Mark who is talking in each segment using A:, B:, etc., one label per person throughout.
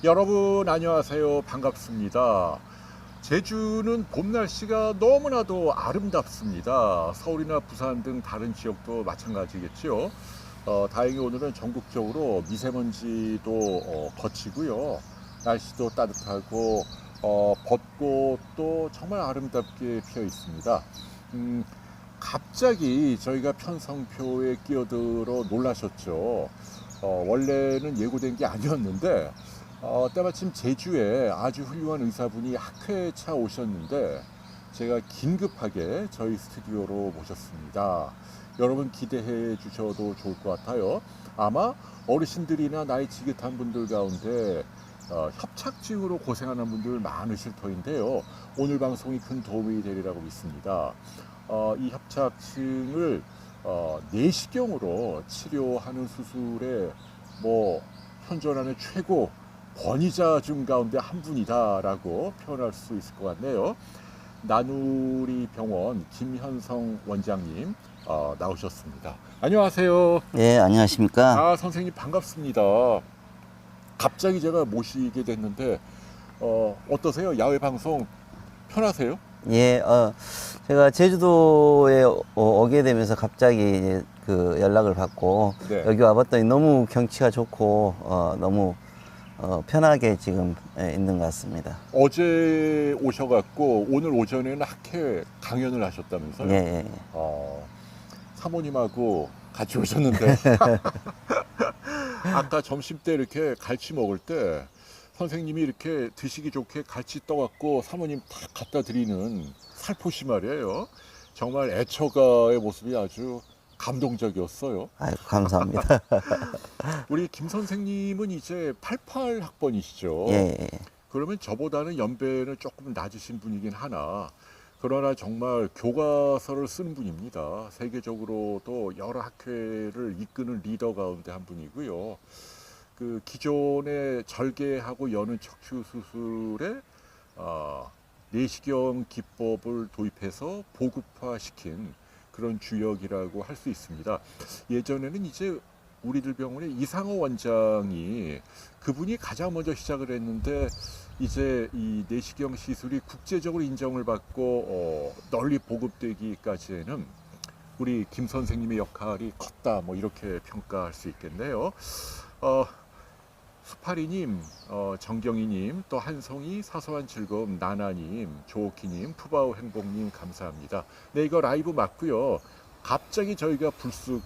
A: 여러분 안녕하세요. 반갑습니다. 제주는 봄 날씨가 너무나도 아름답습니다. 서울이나 부산 등 다른 지역도 마찬가지겠죠. 다행히 오늘은 전국적으로 미세먼지도 거치고요. 날씨도 따뜻하고 벚꽃도 정말 아름답게 피어 있습니다. 갑자기 저희가 편성표에 끼어들어 놀라셨죠. 원래는 예고된 게 아니었는데 때마침 제주에 아주 훌륭한 의사분이 학회차 오셨는데 제가 긴급하게 저희 스튜디오로 모셨습니다. 여러분 기대해 주셔도 좋을 것 같아요. 아마 어르신들이나 나이 지긋한 분들 가운데 협착증으로 고생하는 분들 많으실 터인데요. 오늘 방송이 큰 도움이 되리라고 믿습니다. 이 협착증을 내시경으로 치료하는 수술에 현존하는 최고 권위자 중 가운데 한 분이다라고 표현할 수 있을 것 같네요. 나누리 병원 김현성 원장님 나오셨습니다. 안녕하세요.
B: 네, 안녕하십니까.
A: 선생님 반갑습니다. 갑자기 제가 모시게 됐는데 어떠세요? 야외 방송 편하세요?
B: 예, 제가 제주도에 오게 되면서 갑자기 이제 그 연락을 받고
A: 네.
B: 여기 와봤더니 너무 경치가 좋고 너무 편하게 지금 있는 것 같습니다.
A: 어제 오셔갖고 오늘 오전에는 학회 강연을 하셨다면서요?
B: 예, 예.
A: 사모님하고 같이 오셨는데 아까 점심 때 이렇게 갈치 먹을 때 선생님이 이렇게 드시기 좋게 갈치 떠갖고 사모님 다 갖다 드리는 살포시 말이에요. 정말 애처가의 모습이 아주 감동적이었어요.
B: 아유, 감사합니다.
A: 우리 김 선생님은 이제 88학번이시죠.
B: 예, 예.
A: 그러면 저보다는 연배는 조금 낮으신 분이긴 하나 그러나 정말 교과서를 쓰는 분입니다. 세계적으로도 여러 학회를 이끄는 리더 가운데 한 분이고요. 그 기존의 절개하고 여는 척추 수술에 내시경 기법을 도입해서 보급화시킨 그런 주역이라고 할 수 있습니다. 예전에는 이제 우리들 병원의 이상호 원장이 그분이 가장 먼저 시작을 했는데 이제 이 내시경 시술이 국제적으로 인정을 받고 널리 보급되기까지에는 우리 김 선생님의 역할이 컸다 이렇게 평가할 수 있겠네요. 수파리님, 정경희님, 또 한송이, 사소한 즐거움, 나나님, 조옥희님, 푸바오 행복님 감사합니다. 네, 이거 라이브 맞고요. 갑자기 저희가 불쑥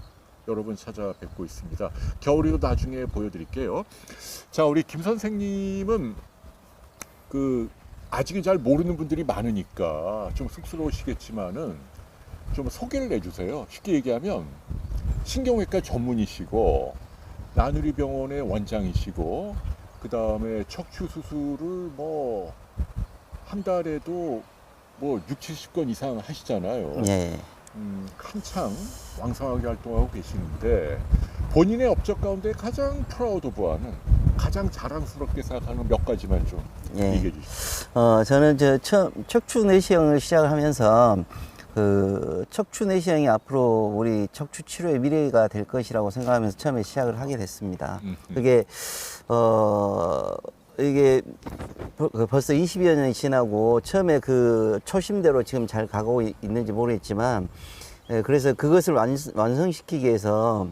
A: 여러분 찾아뵙고 있습니다. 겨울이도 나중에 보여드릴게요. 자, 우리 김 선생님은 아직은 잘 모르는 분들이 많으니까 좀 쑥스러우시겠지만은 좀 소개를 해주세요. 쉽게 얘기하면 신경외과 전문이시고 나누리 병원의 원장이시고 그 다음에 척추 수술을 한 달에도 6, 70건 이상 하시잖아요.
B: 예.
A: 한창 왕성하게 활동하고 계시는데 본인의 업적 가운데 가장 프라우드부하는 가장 자랑스럽게 생각하는 몇 가지만 좀 얘기해 주시죠.
B: 저는 처음 척추 내시경을 시작을 하면서 그 척추 내시경이 앞으로 우리 척추 치료의 미래가 될 것이라고 생각하면서 처음에 시작을 하게 됐습니다. 그게 이게 벌써 20여 년이 지나고 처음에 그 초심대로 지금 잘 가고 있는지 모르겠지만 그래서 그것을 완성시키기 위해서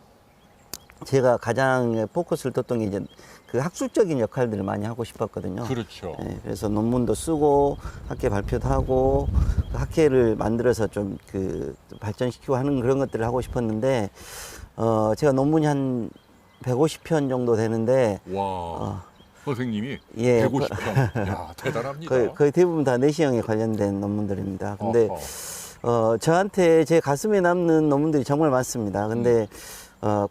B: 제가 가장 포커스를 뒀던 게 이제 그 학술적인 역할들을 많이 하고 싶었거든요.
A: 그렇죠.
B: 그래서 논문도 쓰고 학회 발표도 하고 그 학회를 만들어서 좀 발전시키고 하는 그런 것들을 하고 싶었는데 제가 논문이 한 150편 정도 되는데
A: 와. 선생님이
B: 예,
A: 150편. 야, 대단합니다.
B: 거의 대부분 다 내시경에 관련된 논문들입니다. 근데 저한테 제 가슴에 남는 논문들이 정말 많습니다. 근데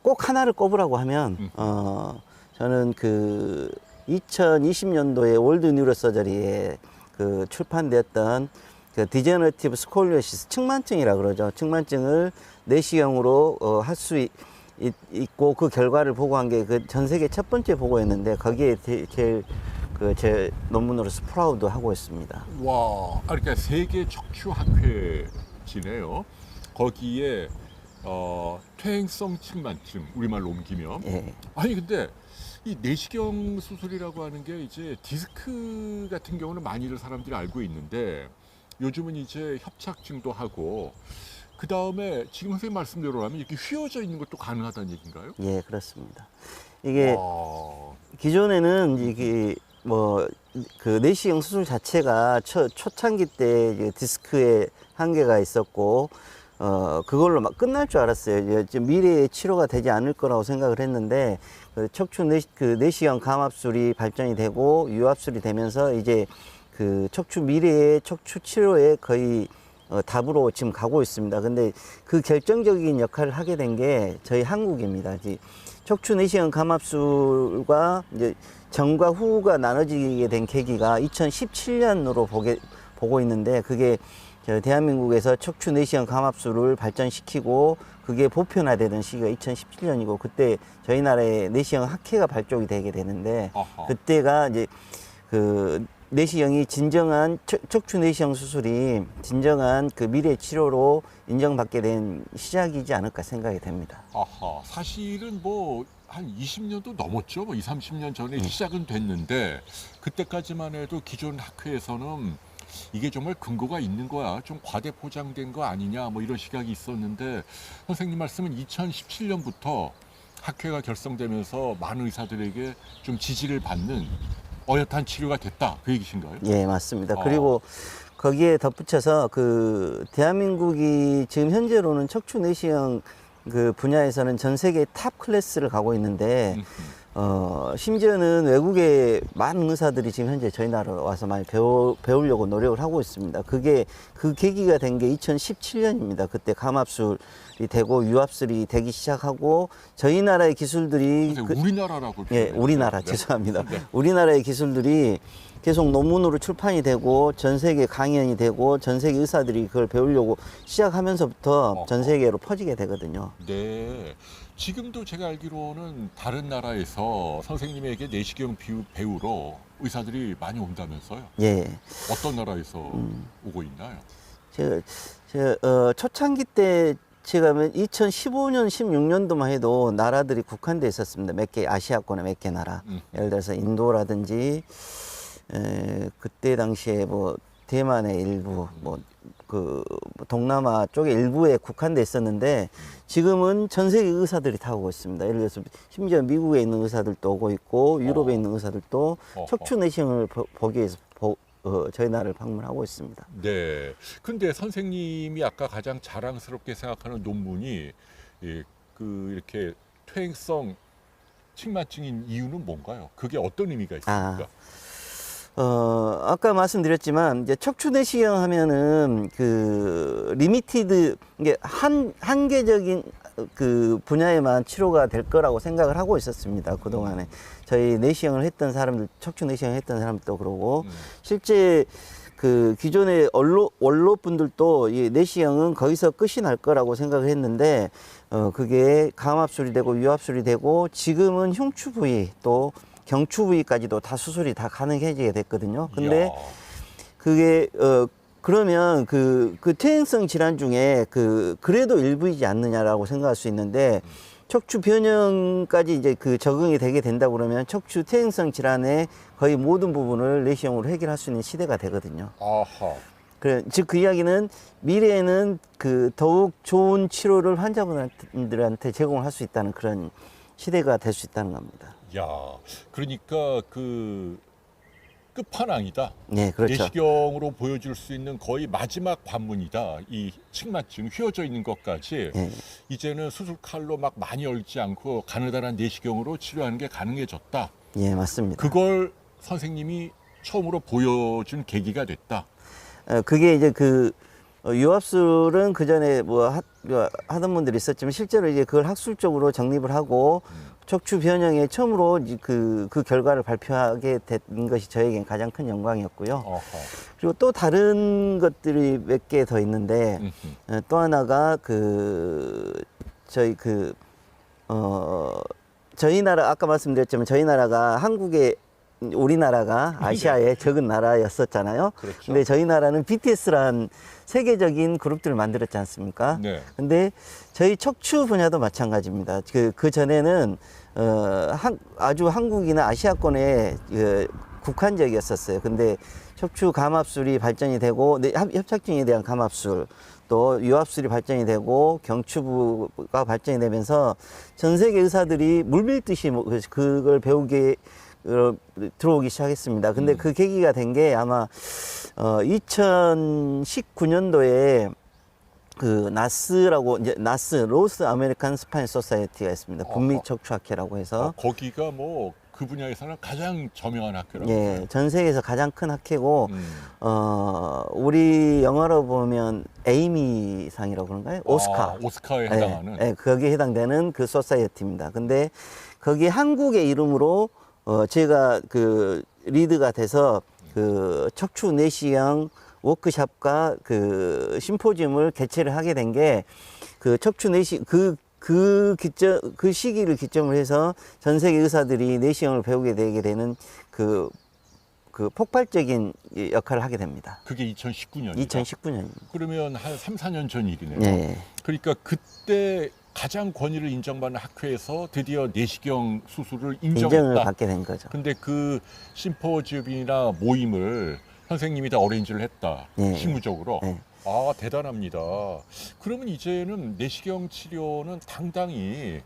B: 꼭 하나를 꼽으라고 하면 저는 2020년도에 월드 뉴로 서저리에 출판되었던 디제너티브 스콜리오시스 측만증이라 그러죠. 측만증을 내시경으로 할 수 있고 그 결과를 보고한 게 전 세계 첫 번째 보고였는데 거기에 제일 제 논문으로서 프라우드 하고 있습니다.
A: 와, 그러니까 세계 척추학회지네요. 거기에 퇴행성 측만증 우리말로 옮기면
B: 예.
A: 아니 근데 이 내시경 수술이라고 하는 게 이제 디스크 같은 경우는 많이들 사람들이 알고 있는데 요즘은 이제 협착증도 하고 그 다음에 지금 선생님 말씀대로라면 이렇게 휘어져 있는 것도 가능하다는 얘기인가요?
B: 예, 그렇습니다. 이게
A: 와,
B: 기존에는 이게 뭐 그 내시경 수술 자체가 초창기 때 이제 디스크에 한계가 있었고 그걸로 막 끝날 줄 알았어요. 이제 미래의 치료가 되지 않을 거라고 생각을 했는데 그 내시경 감압술이 발전이 되고 유압술이 되면서 이제 그 미래의 척추 치료에 거의 답으로 지금 가고 있습니다. 근데 그 결정적인 역할을 하게 된 게 저희 한국입니다. 척추 내시경 감압술과 이제 전과 후가 나눠지게 된 계기가 2017년으로 보고 있는데 그게 대한민국에서 척추 내시경 감압술을 발전시키고 그게 보편화되던 시기가 2017년이고 그때 저희 나라에 내시경 학회가 발족이 되게 되는데
A: 아하.
B: 그때가 이제 그 내시경이 진정한 척추 내시경 수술이 진정한 그 미래 치료로 인정받게 된 시작이지 않을까 생각이 됩니다.
A: 아하, 사실은 뭐 한 20년도 넘었죠. 뭐 20, 30년 전에 시작은 됐는데 그때까지만 해도 기존 학회에서는 이게 정말 근거가 있는 거야. 좀 과대 포장된 거 아니냐. 뭐 이런 시각이 있었는데 선생님 말씀은 2017년부터 학회가 결성되면서 많은 의사들에게 좀 지지를 받는 어엿한 치료가 됐다. 그 얘기신가요?
B: 예, 맞습니다.
A: 어.
B: 그리고 거기에 덧붙여서 그 대한민국이 지금 현재로는 척추 내시경 그 분야에서는 전 세계 탑 클래스를 가고 있는데 심지어는 외국의 많은 의사들이 지금 현재 저희 나라로 와서 많이 배우려고 노력을 하고 있습니다. 그게 그 계기가 된 게 2017년입니다. 그때 감압술이 되고 유압술이 되기 시작하고 저희 나라의 기술들이
A: 우리나라라고
B: 예, 우리나라
A: 네.
B: 죄송합니다.
A: 네.
B: 우리나라의 기술들이 계속 논문으로 출판이 되고 전 세계 강연이 되고 전 세계 의사들이 그걸 배우려고 시작하면서부터 전 세계로 퍼지게 되거든요.
A: 네. 지금도 제가 알기로는 다른 나라에서 선생님에게 내시경 배우러 의사들이 많이 온다면서요?
B: 예.
A: 어떤 나라에서 오고 있나요?
B: 초창기 때 제가 2015년, 16년도만 해도 나라들이 국한돼 있었습니다. 몇 개, 아시아권의 몇 개 나라. 예를 들어서 인도라든지, 그때 당시에 뭐, 대만의 일부, 동남아 쪽의 일부에 국한돼 있었는데, 지금은 전 세계 의사들이 다 오고 있습니다. 예를 들어서, 심지어 미국에 있는 의사들도 오고 있고, 유럽에 있는 의사들도 척추 내시경을 보기 위해서 저희 나라를 방문하고 있습니다.
A: 네. 근데 선생님이 아까 가장 자랑스럽게 생각하는 논문이 이렇게 퇴행성 측만증인 이유는 뭔가요? 그게 어떤 의미가 있습니까?
B: 아까 말씀드렸지만, 이제 척추 내시경 하면은, 리미티드, 이게 한계적인 그 분야에만 치료가 될 거라고 생각을 하고 있었습니다. 그동안에. 저희 내시경을 했던 사람들, 척추 내시경을 했던 사람들도 그러고, 실제 그 기존의 원로 분들도 이 내시경은 거기서 끝이 날 거라고 생각을 했는데, 그게 감압술이 되고 유압술이 되고, 지금은 흉추 부위 또 경추 부위까지도 다 수술이 다 가능해지게 됐거든요. 근데
A: 이야.
B: 그게 그러면 그 퇴행성 질환 중에 그래도 일부이지 않느냐라고 생각할 수 있는데 척추 변형까지 이제 적응이 되게 된다 그러면 척추 퇴행성 질환의 거의 모든 부분을 내시경으로 해결할 수 있는 시대가 되거든요.
A: 아하.
B: 즉 그 이야기는 미래에는 더욱 좋은 치료를 환자분들한테 제공할 수 있다는 그런 시대가 될 수 있다는 겁니다.
A: 야, 그러니까 그 끝판왕이다.
B: 네, 그렇죠.
A: 내시경으로 보여줄 수 있는 거의 마지막 관문이다. 이 측만증 휘어져 있는 것까지
B: 네.
A: 이제는 수술 칼로 막 많이 얽지 않고 가느다란 내시경으로 치료하는 게 가능해졌다.
B: 예, 맞습니다.
A: 그걸 선생님이 처음으로 보여준 계기가 됐다.
B: 그게 이제 유압술은 그 전에 하던 분들이 있었지만 실제로 이제 그걸 학술적으로 정립을 하고 척추 변형에 처음으로 그 결과를 발표하게 된 것이 저에겐 가장 큰 영광이었고요.
A: 어허.
B: 그리고 또 다른 것들이 몇 개 더 있는데 또 하나가 저희 나라 아까 말씀드렸지만 저희 나라가 한국의 우리나라가 아시아의 적은 나라였었잖아요.
A: 그렇죠.
B: 근데 저희 나라는 BTS란 세계적인 그룹들을 만들었지 않습니까?
A: 네.
B: 근데 저희 척추 분야도 마찬가지입니다. 그 전에는 아주 한국이나 아시아권에 국한적이었었어요. 근데 척추 감압술이 발전이 되고 협착증에 대한 감압술 또 유압술이 발전이 되고 경추부가 발전이 되면서 전 세계 의사들이 물밀듯이 그걸 배우게 들어오기 시작했습니다. 근데 그 계기가 된 게 아마 2019년도에 그 나스라고 이제 로스 아메리칸 스파인 소사이어티가 있습니다. 북미 척추학회라고 해서
A: 거기가 뭐 그 분야에서는 가장 저명한 학교라고.
B: 예, 전 세계에서 가장 큰 학회고 우리 영어로 보면 에이미상이라고 그런가요? 오스카.
A: 오스카에 해당하는.
B: 예, 거기에 해당되는 그 소사이어티입니다. 근데 거기 한국의 이름으로 제가 그 리드가 돼서 그 척추 내시경 워크샵과 그 심포지움을 개최를 하게 된 게 그 척추 내시 그 시기를 기점으로 해서 전 세계 의사들이 내시경을 배우게 되게 되는 그 폭발적인 역할을 하게 됩니다.
A: 그게 2019년이죠.
B: 2019년입니다.
A: 그러면 한 3, 4년 전 일이네요.
B: 네.
A: 그러니까 그때 가장 권위를 인정받는 학회에서 드디어 내시경 수술을 인정했다.
B: 인정을 받게 된 거죠.
A: 근데 그 심포지움이나 모임을 선생님이 다 어레인지를 했다.
B: 네.
A: 실무적으로.
B: 네.
A: 아, 대단합니다. 그러면 이제는 내시경 치료는 당당히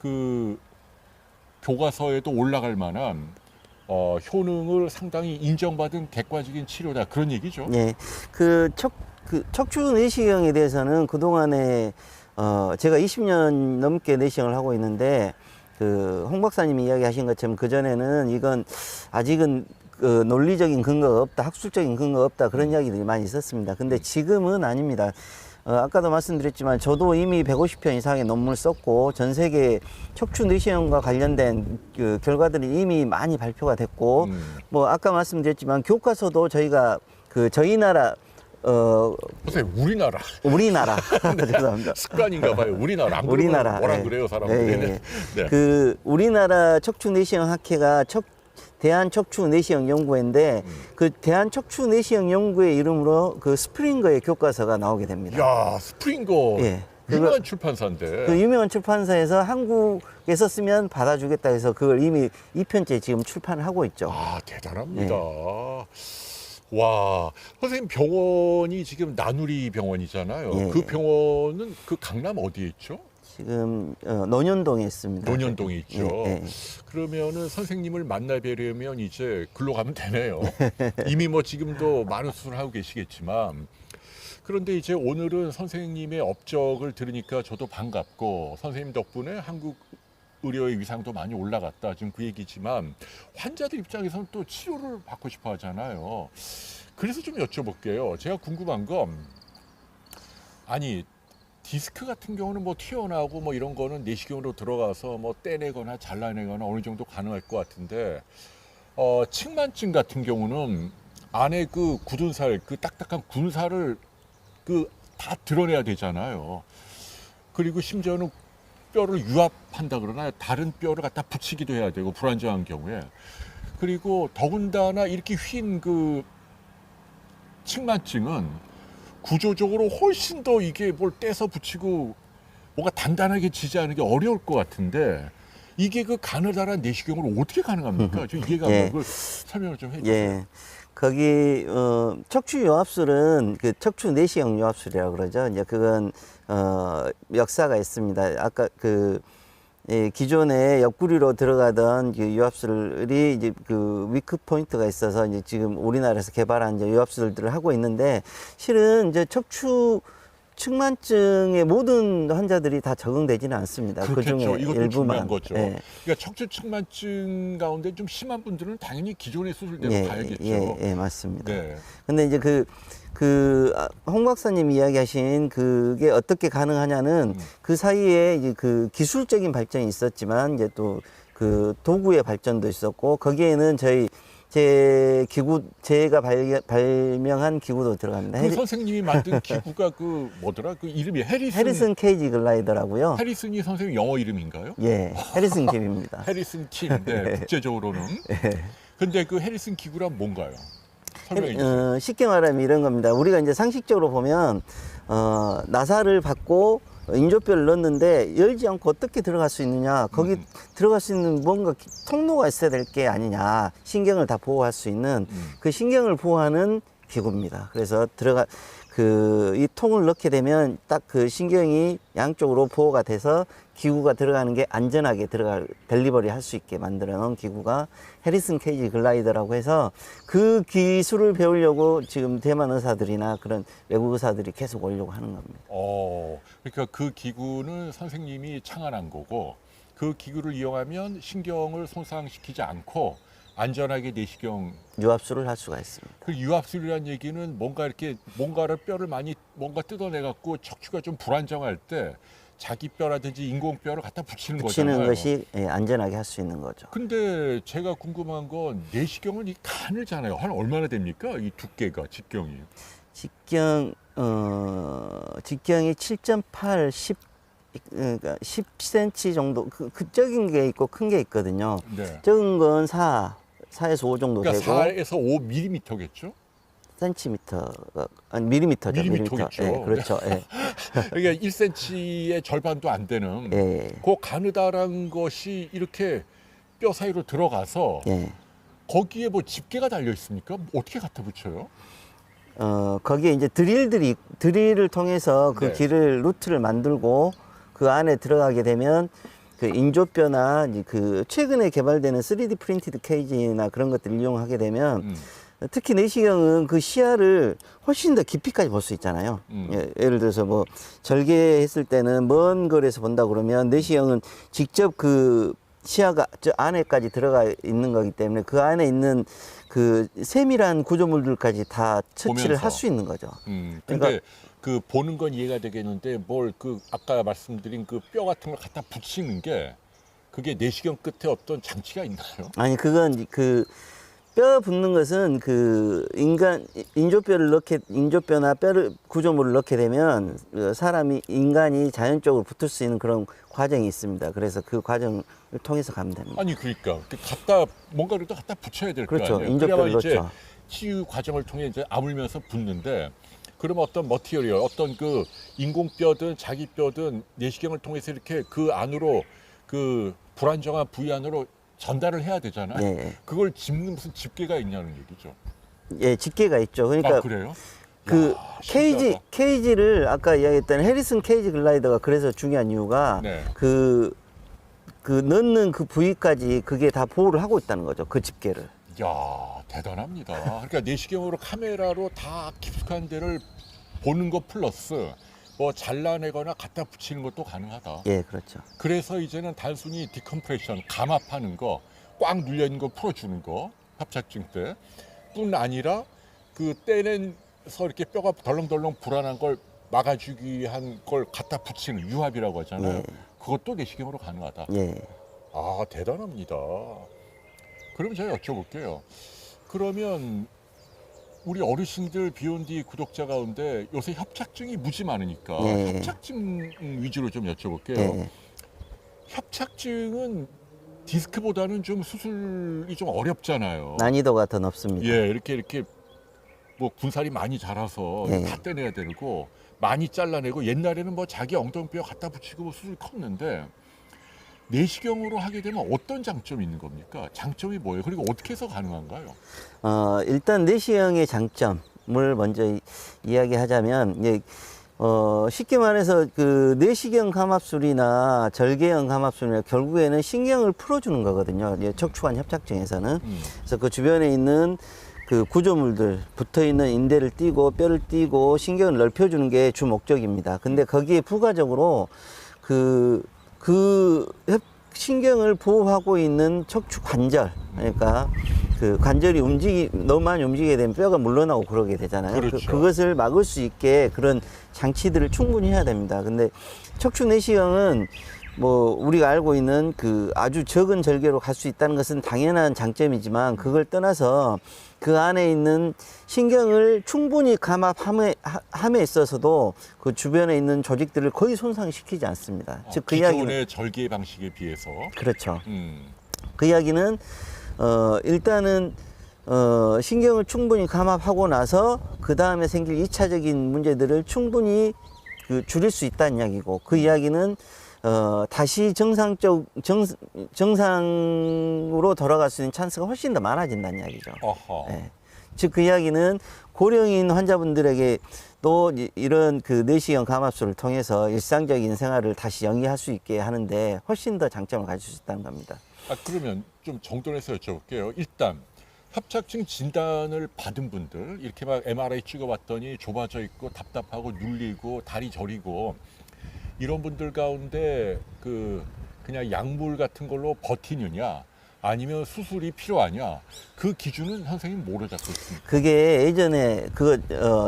A: 그 교과서에도 올라갈 만한 효능을 상당히 인정받은 객관적인 치료다. 그런 얘기죠.
B: 네. 척추 내시경에 대해서는 그동안에 제가 20년 넘게 내시경을 하고 있는데 홍 박사님이 이야기하신 것처럼 그전에는 이건 아직은 논리적인 근거가 없다, 학술적인 근거가 없다, 그런 이야기들이 많이 있었습니다. 근데 지금은 아닙니다. 아까도 말씀드렸지만 저도 이미 150편 이상의 논문을 썼고 전 세계 척추 내시경과 관련된 그 결과들이 이미 많이 발표가 됐고 뭐 아까 말씀드렸지만 교과서도 저희가 저희 나라
A: 선생님, 우리나라
B: 죄송합니다.
A: 습관인가 봐요. 우리나라 안
B: 우리나라
A: 뭐라 그래요, 사람들이.
B: 네.
A: 네.
B: 우리나라 척추 내시경 학회가 대한척추내시경연구회인데 그 대한척추내시경 연구회 이름으로 그 스프링거의 교과서가 나오게 됩니다.
A: 야, 스프링거.
B: 예.
A: 유명한 출판사인데.
B: 그 유명한 출판사에서 한국에서 쓰면 받아주겠다 해서 그걸 이미 2편째 지금 출판을 하고 있죠.
A: 아, 대단합니다. 와, 선생님 병원이 지금 나누리 병원이잖아요.
B: 예.
A: 그 병원은 그 강남 어디에 있죠?
B: 지금 논현동에 있습니다.
A: 논현동에 있죠.
B: 예.
A: 그러면은 선생님을 만나 뵈려면 이제 글로 가면 되네요. 이미 뭐 지금도 많은 수술을 하고 계시겠지만. 그런데 이제 오늘은 선생님의 업적을 들으니까 저도 반갑고 선생님 덕분에 한국 의료의 위상도 많이 올라갔다. 지금 그 얘기지만 환자들 입장에서는 또 치료를 받고 싶어 하잖아요. 그래서 좀 여쭤볼게요. 제가 궁금한 건 아니 디스크 같은 경우는 뭐 튀어나오고 뭐 이런 거는 내시경으로 들어가서 뭐 떼내거나 잘라내거나 어느 정도 가능할 것 같은데 측만증 같은 경우는 안에 그 굳은 살, 그 딱딱한 군살을 다 드러내야 되잖아요. 그리고 심지어는 뼈를 유압한다 그러나요? 다른 뼈를 갖다 붙이기도 해야 되고 불안정한 경우에. 그리고 더군다나 이렇게 휜 그 측만증은 구조적으로 훨씬 더 이게 뭘 떼서 붙이고 뭔가 단단하게 지지하는 게 어려울 것 같은데 이게 그 가느다란 내시경으로 어떻게 가능합니까? 좀 이해가 안 가고 설명을 좀 해주세요.
B: 예. 거기 척추 요합술은 그 척추 내시경 요합술이라고 그러죠. 이제 그건 역사가 있습니다. 아까 기존에 옆구리로 들어가던 그 유압술이 이제 그 위크 포인트가 있어서 이제 지금 우리나라에서 개발한 이제 유압술들을 하고 있는데 실은 이제 척추 측만증의 모든 환자들이 다 적응되지는 않습니다.
A: 그렇겠죠.
B: 그중에
A: 이것도 중요한
B: 일부만.
A: 거죠.
B: 예.
A: 그러니까 척추 측만증 가운데 좀 심한 분들은 당연히 기존의 수술대로
B: 예,
A: 가야겠죠.
B: 예, 맞습니다.
A: 네.
B: 근데 이제 홍 박사님 이야기하신 그게 어떻게 가능하냐는 그 사이에 이제 그 기술적인 발전이 있었지만 이제 또 그 도구의 발전도 있었고 거기에는 제가 발명한 기구도 들어갑니다.
A: 그 선생님이 만든 기구가 그 뭐더라? 그 이름이
B: 해리슨 케이지 글라이더라고요.
A: 해리슨이 선생님 영어 이름인가요?
B: 예, 해리슨 킴입니다.
A: 해리슨 킴. 네, 국제적으로는. 근데 그 해리슨 기구란 뭔가요? 설명해 주세요.
B: 쉽게 말하면 이런 겁니다. 우리가 이제 상식적으로 보면 나사를 받고 인조뼈를 넣었는데 열지 않고 어떻게 들어갈 수 있느냐? 거기 들어갈 수 있는 뭔가 통로가 있어야 될 게 아니냐? 신경을 다 보호할 수 있는 그 신경을 보호하는 기구입니다. 그래서 이 통을 넣게 되면 딱 그 신경이 양쪽으로 보호가 돼서 기구가 들어가는 게 안전하게 델리버리 할 수 있게 만들어 놓은 기구가 해리슨 케이지 글라이더라고 해서 그 기술을 배우려고 지금 대만 의사들이나 그런 외국 의사들이 계속 오려고 하는 겁니다.
A: 그러니까 그 기구는 선생님이 창안한 거고 그 기구를 이용하면 신경을 손상시키지 않고 안전하게 내시경
B: 유압수를 할 수가 있습니다.
A: 그 유압술이라는 얘기는 뭔가를 뼈를 많이 뜯어내 갖고 척추가 좀 불안정할 때 자기 뼈라든지 인공뼈를 갖다 붙이는 거잖아요.
B: 것이 안전하게 할 수 있는 거죠.
A: 근데 제가 궁금한 건 내시경은 이 가늘잖아요. 한 얼마나 됩니까? 이 두께가 직경이.
B: 직경이 7.8, 10 그러니까 10cm 정도 그 적은 게 있고 큰 게 있거든요.
A: 네.
B: 적은 건 4에서 5 정도
A: 그러니까
B: 되고
A: 4에서 5mm겠죠?
B: 센티미터가 아니 밀리미터죠.
A: 밀리미터겠죠.
B: 예, 그렇죠. 예.
A: 그러니까 1cm의 절반도 안 되는
B: 예.
A: 그 가느다란 것이 이렇게 뼈 사이로 들어가서
B: 예.
A: 거기에 뭐 집게가 달려 있습니까? 어떻게 갖다 붙여요?
B: 거기에 이제 드릴을 통해서 그
A: 네.
B: 루트를 만들고 그 안에 들어가게 되면 그 인조뼈나 이제 그 최근에 개발되는 3D 프린티드 케이지나 그런 것들을 이용하게 되면 특히 내시경은 그 시야를 훨씬 더 깊이까지 볼 수 있잖아요. 예를 들어서 뭐 절개했을 때는 먼 거리에서 본다 그러면 내시경은 직접 그 시야가 저 안에까지 들어가 있는 거기 때문에 그 안에 있는 그 세밀한 구조물들까지 다 처치를 할 수 있는 거죠.
A: 근데
B: 그러니까
A: 그 보는 건 이해가 되겠는데 뭘 그 아까 말씀드린 그 뼈 같은 걸 갖다 붙이는 게 그게 내시경 끝에 어떤 장치가 있나요?
B: 아니 그건 그 뼈 붙는 것은 그 인조뼈나 구조물을 넣게 되면 인간이 자연적으로 붙을 수 있는 그런 과정이 있습니다. 그래서 그 과정을 통해서 가면 됩니다.
A: 아니 그러니까 뭔가를 또 갖다 붙여야 될 거
B: 그렇죠.
A: 아니에요.
B: 인조뼈를
A: 그래야만 이제
B: 넣죠.
A: 치유 과정을 통해 이제 아물면서 붙는데 그러면 어떤 머티리얼, 어떤 그 인공뼈든 자기 뼈든 내시경을 통해서 이렇게 그 안으로 그 불안정한 부위 안으로 전달을 해야 되잖아요.
B: 예.
A: 그걸 짚는 무슨 집게가 있냐는 얘기죠.
B: 예, 집게가 있죠. 그러니까
A: 그래요?
B: 그
A: 야, 신기하다.
B: 케이지를 아까 이야기했던 해리슨 케이지 글라이더가 그래서 중요한 이유가
A: 네.
B: 그 넣는 그 부위까지 그게 다 보호를 하고 있다는 거죠. 그 집게를.
A: 야 대단합니다. 그러니까 내시경으로 카메라로 다 깊숙한 데를 보는 것 플러스 뭐 잘라내거나 갖다 붙이는 것도 가능하다.
B: 예, 그렇죠.
A: 그래서 이제는 단순히 디컴프레션, 감압하는 거, 꽉 눌려 있는 거 풀어주는 거, 협착증 때뿐 아니라 그 떼내서 이렇게 뼈가 덜렁덜렁 불안한 걸 막아주기 위한 걸 갖다 붙이는 유압이라고 하잖아요.
B: 예.
A: 그것도 내시경으로 가능하다.
B: 예.
A: 아, 대단합니다. 그럼 제가 여쭤볼게요. 그러면 우리 어르신들 비욘디 구독자 가운데 요새 협착증이 무지 많으니까
B: 네.
A: 협착증 위주로 좀 여쭤볼게요.
B: 예.
A: 협착증은 디스크보다는 좀 수술이 좀 어렵잖아요.
B: 난이도가 더 높습니다.
A: 예, 이렇게 뭐 군살이 많이 자라서
B: 네.
A: 다 떼내야 되고 많이 잘라내고 옛날에는 뭐 자기 엉덩뼈 갖다 붙이고 뭐 수술 컸는데 내시경으로 하게 되면 어떤 장점이 있는 겁니까? 장점이 뭐예요? 그리고 어떻게 해서 가능한가요?
B: 일단 내시경의 장점을 먼저 이야기하자면, 쉽게 말해서 그 내시경 감압술이나 절개형 감압술이나 결국에는 신경을 풀어주는 거거든요. 척추관 협착증에서는. 그래서 그 주변에 있는 그 구조물들 붙어 있는 인대를 띄고 뼈를 띄고 신경을 넓혀주는 게 주 목적입니다. 근데 거기에 부가적으로 신경을 보호하고 있는 척추 관절, 그러니까 그 관절이 너무 많이 움직이게 되면 뼈가 물러나고 그러게 되잖아요.
A: 그렇죠.
B: 그것을 막을 수 있게 그런 장치들을 충분히 해야 됩니다. 근데 척추 내시경은 뭐 우리가 알고 있는 그 아주 적은 절개로 갈 수 있다는 것은 당연한 장점이지만 그걸 떠나서 그 안에 있는 신경을 충분히 감압함에 있어서도 그 주변에 있는 조직들을 거의 손상시키지 않습니다. 즉 그 이야기는
A: 기존의 절개 방식에 비해서
B: 그렇죠.
A: 음,
B: 그 이야기는 일단은 신경을 충분히 감압하고 나서 그 다음에 생길 2차적인 문제들을 충분히 줄일 수 있다는 이야기고, 그 이야기는 다시 정상으로 돌아갈 수 있는 찬스가 훨씬 더 많아진다는 이야기죠. 예. 즉 그 이야기는 고령인 환자분들에게 또 이런 그 내시경 감압술을 통해서 일상적인 생활을 다시 영위할 수 있게 하는데 훨씬 더 장점을 가질 수 있다는 겁니다.
A: 그러면 좀 정돈해서 여쭤볼게요. 일단 협착증 진단을 받은 분들, 이렇게 막 MRI 찍어봤더니 좁아져 있고 답답하고 눌리고 다리 저리고 이런 분들 가운데 그냥 약물 같은 걸로 버티느냐, 아니면 수술이 필요하냐, 그 기준은 선생님 뭐로 잡고 있습니까?
B: 그게 예전에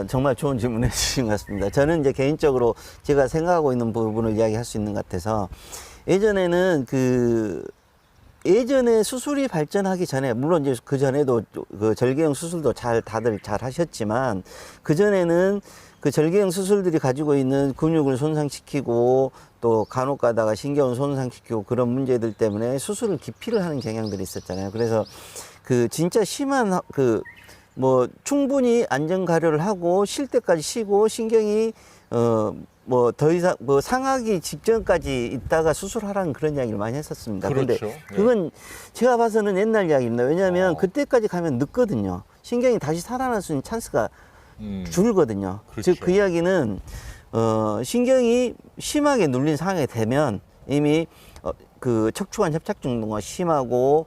B: 정말 좋은 질문 해주신 것 같습니다. 저는 이제 개인적으로 제가 생각하고 있는 부분을 이야기할 수 있는 것 같아서, 예전에는 예전에 수술이 발전하기 전에, 물론 이제 그 전에도 그 절개형 수술도 다들 잘 하셨지만, 그 전에는 그 절개형 수술들이 가지고 있는 근육을 손상시키고 또 간혹 가다가 신경을 손상시키고 그런 문제들 때문에 수술을 기피를 하는 경향들이 있었잖아요. 그래서 진짜 심한 충분히 안전 가려를 하고 쉴 때까지 쉬고 신경이 더 이상 상하기 직전까지 있다가 수술하라는 그런 이야기를 많이 했었습니다. 그런데
A: 그렇죠.
B: 그건 제가 봐서는 옛날 이야기입니다. 왜냐하면 그때까지 가면 늦거든요. 신경이 다시 살아날 수 있는 찬스가 줄거든요.
A: 그렇죠.
B: 즉 그 이야기는 신경이 심하게 눌린 상황이 되면 이미 그 척추관 협착증 정도가 심하고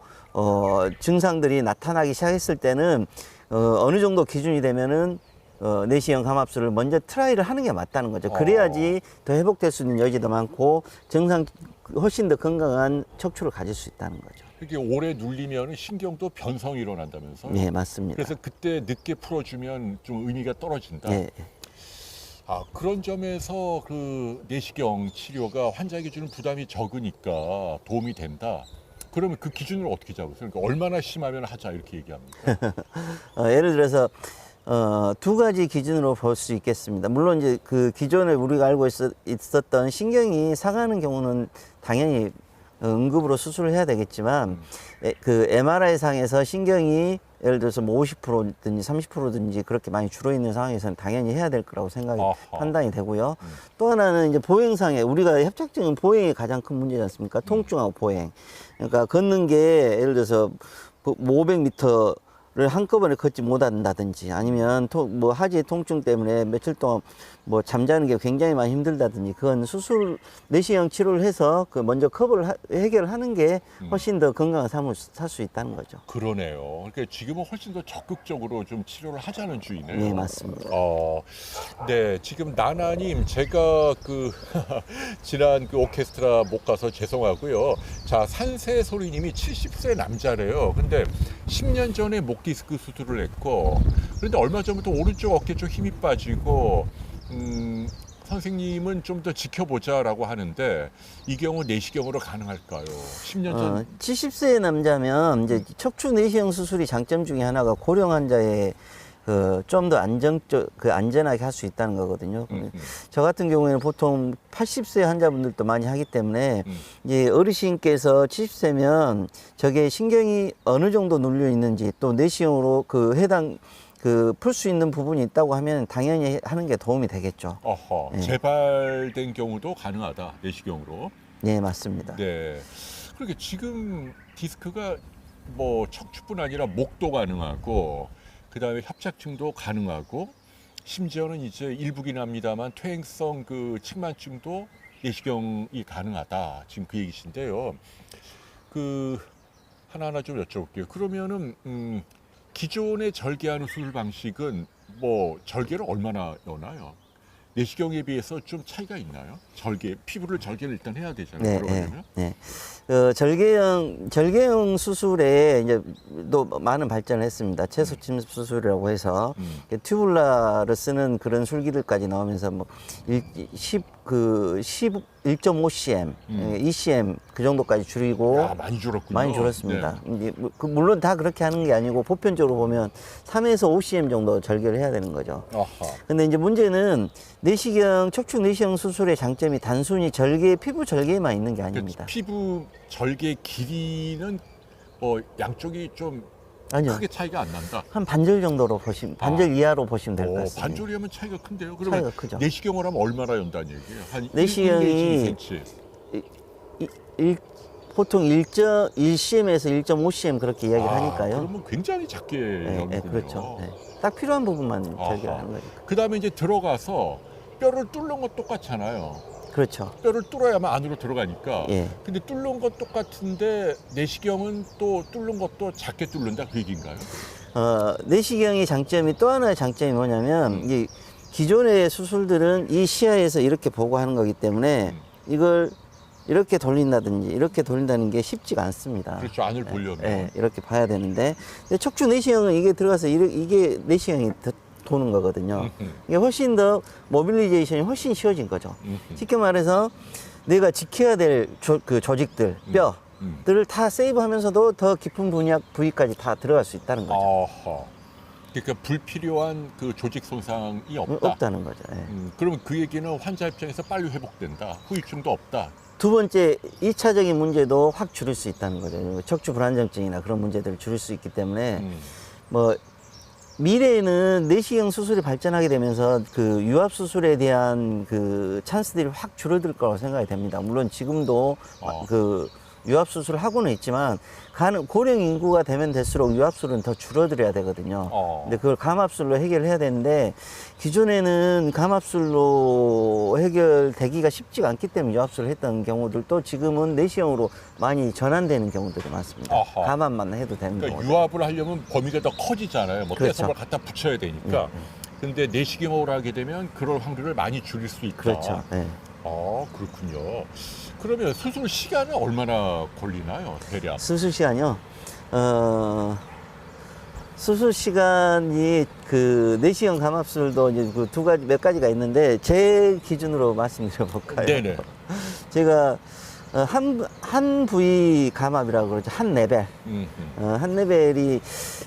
B: 증상들이 나타나기 시작했을 때는 어느 정도 기준이 되면은 내시경 감압술을 먼저 트라이를 하는 게 맞다는 거죠. 그래야지 더 회복될 수 있는 여지도 많고 훨씬 더 건강한 척추를 가질 수 있다는 거죠.
A: 이게 오래 눌리면 신경도 변성이 일어난다면서요?
B: 네, 맞습니다.
A: 그래서 그때 늦게 풀어주면 좀 의미가 떨어진다.
B: 네.
A: 그런 점에서 내시경 치료가 환자에게 주는 부담이 적으니까 도움이 된다. 그러면 그 기준을 어떻게 잡으세요? 그러니까 얼마나 심하면 하자 이렇게 얘기합니까?
B: 예를 들어서 두 가지 기준으로 볼 수 있겠습니다. 물론 이제 그 기존에 우리가 알고 있었던 신경이 상하는 경우는 당연히 응급으로 수술을 해야 되겠지만, 그 MRI 상에서 신경이 예를 들어서 50%든지 30%든지 그렇게 많이 줄어 있는 상황에서는 당연히 해야 될 거라고 판단이 되고요. 또 하나는 이제 보행상에, 우리가 협착증은 보행이 가장 큰 문제지 않습니까? 통증하고 보행. 그러니까 걷는 게 예를 들어서 500m를 한꺼번에 걷지 못한다든지, 아니면 하지의 통증 때문에 며칠 동안 잠자는 게 굉장히 많이 힘들다든지, 그건 내시경 치료를 해서 먼저 커버를 해결하는 게 훨씬 더 건강한 삶을 살 수 있다는 거죠.
A: 그러네요. 그러니까 지금은 훨씬 더 적극적으로 좀 치료를 하자는 주의네요.
B: 네, 맞습니다.
A: 네, 지금 나나님, 제가 지난 오케스트라 못 가서 죄송하고요. 자, 산새소리님이 70세 남자래요. 근데 10년 전에 목 디스크 수술을 했고, 그런데 얼마 전부터 오른쪽 어깨 쪽 힘이 빠지고, 선생님은 좀 더 지켜보자라고 하는데, 이 경우 내시경으로 가능할까요? 10년 전
B: 70세의 남자면 이제 척추 내시경 수술이 장점 중에 하나가 고령 환자의 좀 더 안전하게 할 수 있다는 거거든요. 저 같은 경우에는 보통 80세 환자분들도 많이 하기 때문에, 이제 어르신께서 70세면 저게 신경이 어느 정도 눌려 있는지, 또 내시경으로 풀 수 있는 부분이 있다고 하면 당연히 하는 게 도움이 되겠죠.
A: 네. 재발된 경우도 가능하다, 내시경으로.
B: 네, 맞습니다.
A: 네. 그러니까 지금 디스크가 척추뿐 아니라 목도 가능하고, 그 다음에 협착증도 가능하고, 심지어는 이제 일부긴 합니다만 퇴행성 측만증도 내시경이 가능하다. 지금 그 얘기신데요. 하나하나 좀 여쭤볼게요. 그러면은 기존의 절개하는 수술 방식은 절개를 얼마나 여나요? 내시경에 비해서 좀 차이가 있나요? 피부를 절개를 일단 해야 되잖아요. 들어가려면.
B: 네. 절개형 수술에 이제 또 많은 발전을 했습니다. 채소 침습 수술이라고 해서 튜블라를 쓰는 그런 술기들까지 나오면서 1.5cm, 2cm 그 정도까지 줄이고
A: 많이 줄었군요.
B: 많이 줄었습니다. 네. 물론 다 그렇게 하는 게 아니고 보편적으로 보면 3에서 5cm 정도 절개를 해야 되는 거죠. 근데 이제 문제는 척추 내시경 수술의 장점이 단순히 피부 절개에만 있는 게 아닙니다.
A: 피부 절개 길이는 양쪽이 좀
B: 아니요.
A: 크게 차이가 안 난다.
B: 한 반절 정도로 보시면, 반절 이하로 보시면 될 것 같습니다.
A: 반절이면 차이가 큰데요. 그러면
B: 차이가 크죠.
A: 내시경을 하면 얼마나 연다는 얘기예요? 한
B: 내시경이
A: 1cm.
B: 보통 1.1cm에서 1.5cm 그렇게 이야기를 하니까요.
A: 그러면 굉장히 작게
B: 네,
A: 연군요.
B: 그렇죠. 네. 딱 필요한 부분만 절개를 하는 거니까.
A: 그 다음에 이제 들어가서 뼈를 뚫는 건 똑같잖아요.
B: 그렇죠.
A: 뼈를 뚫어야만 안으로 들어가니까.
B: 예.
A: 근데 뚫는 건 똑같은데 내시경은 또 뚫는 것도 작게 뚫는다 그 얘기인가요?
B: 내시경의 장점이 또 하나의 장점이 뭐냐면 이게 기존의 수술들은 이 시야에서 이렇게 보고 하는 거기 때문에 이걸 이렇게 돌린다든지 이렇게 돌린다는 게 쉽지가 않습니다.
A: 그렇죠. 안을 보려면.
B: 네, 이렇게 봐야 되는데 근데 척추 내시경은 이게 들어가서 이게 내시경이 도는 거거든요. 이게 훨씬 더 모빌리제이션이 훨씬 쉬워진 거죠. 쉽게 말해서 내가 지켜야 될 그 조직들, 뼈들을 다 세이브하면서도 더 깊은 부위까지 다 들어갈 수 있다는 거죠.
A: 아하. 그러니까 불필요한 그 조직 손상이 없다.
B: 없다는 거죠. 예.
A: 그러면 그 얘기는 환자 입장에서 빨리 회복된다. 후유증도 없다.
B: 두 번째, 1차적인 문제도 확 줄일 수 있다는 거죠. 척추 불안정증이나 그런 문제들을 줄일 수 있기 때문에 뭐 미래에는 내시경 수술이 발전하게 되면서 그 유압 수술에 대한 그 찬스들이 확 줄어들 거라고 생각이 됩니다. 물론 지금도 그 유압 수술을 하고는 있지만 고령 인구가 되면 될수록 유압술은 더 줄어들어야 되거든요. 근데 그걸 감압술로 해결해야 되는데 기존에는 감압술로 해결되기가 쉽지가 않기 때문에 유압술을 했던 경우들도 지금은 내시경으로 많이 전환되는 경우들이 많습니다. 감압만 해도 되는
A: 그러니까
B: 경우들.
A: 유압을 하려면 범위가 더 커지잖아요. 뭐
B: 그렇죠.
A: 떼섭을 갖다 붙여야 되니까. 근데 내시경을 하게 되면 그럴 확률을 많이 줄일 수 있다.
B: 그렇죠. 네.
A: 그렇군요. 그러면 수술 시간은 얼마나 걸리나요, 대략?
B: 수술 시간이요? 수술 시간이 그 내시경 감압술도 이제 그 몇 가지가 있는데 제 기준으로 말씀드려 볼까요?
A: 네네.
B: 제가 한 부위 감압이라고 그러죠. 한 레벨. 한 레벨이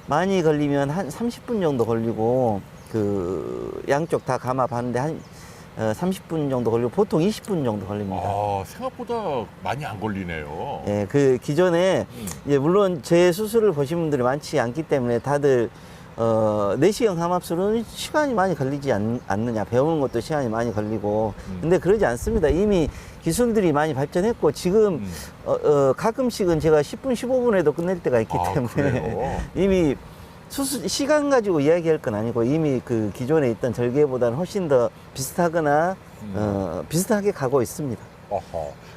B: 많이 걸리면 한 30분 정도 걸리고 그 양쪽 다 감압하는데 한 30분 정도 걸리고 보통 20분 정도 걸립니다.
A: 생각보다 많이 안 걸리네요.
B: 예, 그 기존에 이제 물론 제 수술을 보신 분들이 많지 않기 때문에 다들 내시경 감압술은 시간이 많이 걸리지 않느냐, 배우는 것도 시간이 많이 걸리고 근데 그러지 않습니다. 이미 기술들이 많이 발전했고 지금 가끔씩은 제가 10분, 15분에도 끝낼 때가 있기 때문에 이미 수술 시간 가지고 이야기할 건 아니고 이미 그 기존에 있던 절개보다는 훨씬 더 비슷하거나 비슷하게 가고 있습니다.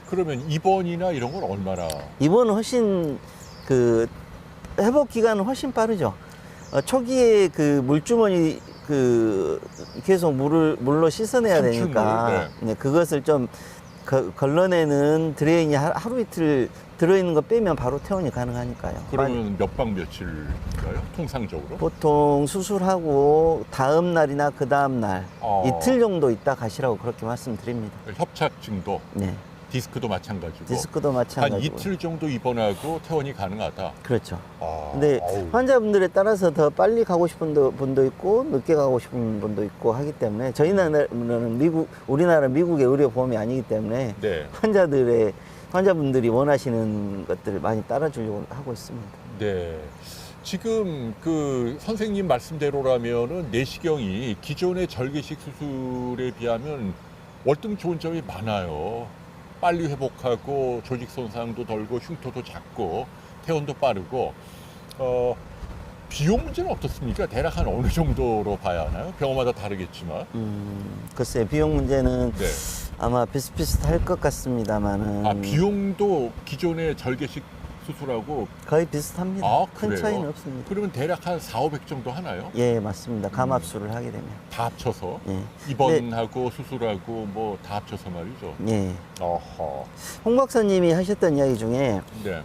A: 그러면 입원이나 이런 건 얼마나?
B: 입원은 훨씬 그 회복 기간은 훨씬 빠르죠. 초기에 그 물주머니 그 계속 물로 씻어내야 되니까 네, 그것을 좀 걸러내는 드레인이 하루 이틀 들어있는 거 빼면 바로 퇴원이 가능하니까요.
A: 그러면 몇 박 며칠인가요? 통상적으로?
B: 보통 수술하고 다음 날이나 그 다음 날 이틀 정도 있다 가시라고 그렇게 말씀드립니다.
A: 협착증도?
B: 네.
A: 디스크도 마찬가지고?
B: 디스크도 마찬가지고.
A: 한 이틀 정도 입원하고 퇴원이 가능하다?
B: 그렇죠. 근데 환자분들에 따라서 더 빨리 가고 싶은 분도 있고 늦게 가고 싶은 분도 있고 하기 때문에 저희 나라는 우리나라 미국의 의료보험이 아니기 때문에
A: 네.
B: 환자분들이 원하시는 것들을 많이 따라주려고 하고 있습니다.
A: 네. 지금 그 선생님 말씀대로라면은 내시경이 기존의 절개식 수술에 비하면 월등 좋은 점이 많아요. 빨리 회복하고 조직 손상도 덜고 흉터도 작고 퇴원도 빠르고 비용 문제는 어떻습니까? 대략 한 어느 정도로 봐야 하나요? 병원마다 다르겠지만.
B: 글쎄 비용 문제는
A: 네.
B: 아마 비슷비슷할 것 같습니다만은
A: 비용도 기존의 절개식 수술하고
B: 거의 비슷합니다. 큰
A: 그래요?
B: 차이는 없습니다.
A: 그러면 대략 한 4,500 정도 하나요?
B: 예, 맞습니다. 감압술을 하게 되면.
A: 다 합쳐서?
B: 예.
A: 입원하고 수술하고 뭐 다 합쳐서 말이죠.
B: 예.
A: 어허.
B: 홍 박사님이 하셨던 이야기 중에
A: 네.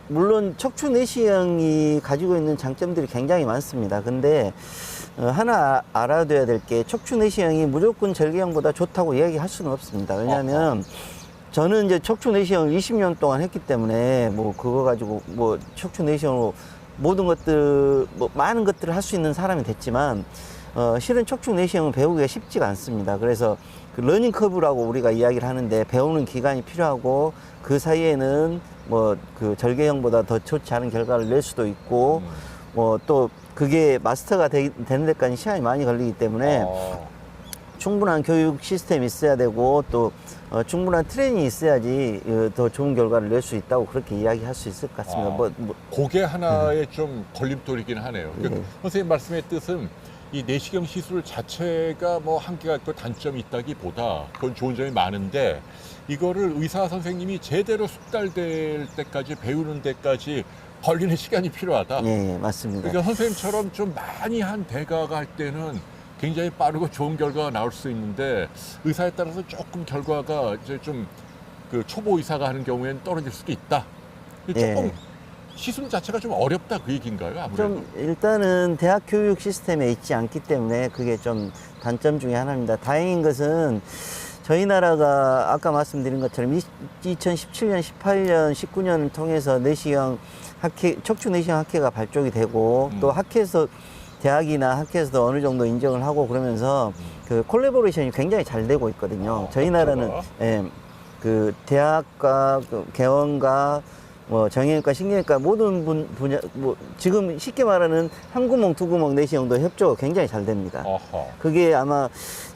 B: 물론 척추 내시경이 가지고 있는 장점들이 굉장히 많습니다. 근데 하나 알아둬야 될 게 척추 내시경이 무조건 절개형보다 좋다고 이야기할 수는 없습니다. 왜냐하면 저는 이제 척추 내시경을 20년 동안 했기 때문에 뭐 그거 가지고 뭐 척추 내시경으로 모든 것들 많은 것들을 할 수 있는 사람이 됐지만 실은 척추 내시경은 배우기가 쉽지가 않습니다. 그래서 그 러닝 커브라고 우리가 이야기를 하는데 배우는 기간이 필요하고 그 사이에는 뭐 그 절개형보다 더 좋지 않은 결과를 낼 수도 있고 뭐 또 그게 마스터가 되는 데까지 시간이 많이 걸리기 때문에 충분한 교육 시스템이 있어야 되고 또 충분한 트레이닝이 있어야지 더 좋은 결과를 낼 수 있다고 그렇게 이야기할 수 있을 것 같습니다.
A: 그게 하나의 좀 걸림돌이긴 하네요. 그러니까 선생님 말씀의 뜻은 이 내시경 시술 자체가 뭐 한계가 있고 단점이 있다기보다 그건 좋은 점이 많은데 이거를 의사 선생님이 제대로 숙달될 때까지 배우는 데까지 걸리는 시간이 필요하다.
B: 예, 맞습니다.
A: 그러니까 선생님처럼 좀 많이 한 대가가 할 때는 굉장히 빠르고 좋은 결과가 나올 수 있는데 의사에 따라서 조금 결과가 이제 좀 그 초보 의사가 하는 경우에는 떨어질 수도 있다. 조금 시술 자체가 좀 어렵다 그 얘기인가요? 아무래도.
B: 좀 일단은 대학 교육 시스템에 있지 않기 때문에 그게 좀 단점 중에 하나입니다. 다행인 것은 저희 나라가 아까 말씀드린 것처럼 2017년, 18년, 19년을 통해서 내시경 학회, 척추 내시경 학회가 발족이 되고 또 학회에서 대학이나 학회에서도 어느 정도 인정을 하고 그러면서 그 콜래보레이션이 굉장히 잘 되고 있거든요. 저희 나라는 그 대학과 그 개원과 뭐 정형외과, 신경외과 모든 분야 뭐 지금 쉽게 말하는 한 구멍, 두 구멍 내시경도 협조가 굉장히 잘 됩니다. 그게 아마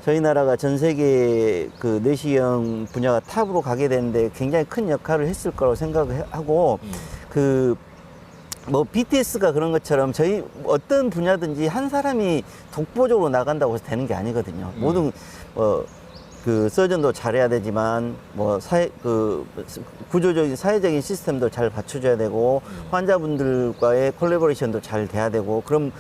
B: 저희 나라가 전 세계 그 내시경 분야가 탑으로 가게 되는데 굉장히 큰 역할을 했을 거라고 생각하고 그 뭐 BTS가 그런 것처럼 저희 어떤 분야든지 한 사람이 독보적으로 나간다고 해서 되는 게 아니거든요. 모든 그 서전도 잘해야 되지만 뭐 구조적인 사회적인 시스템도 잘 갖춰줘야 되고 환자분들과의 콜래보레이션도 잘 돼야 되고 그럼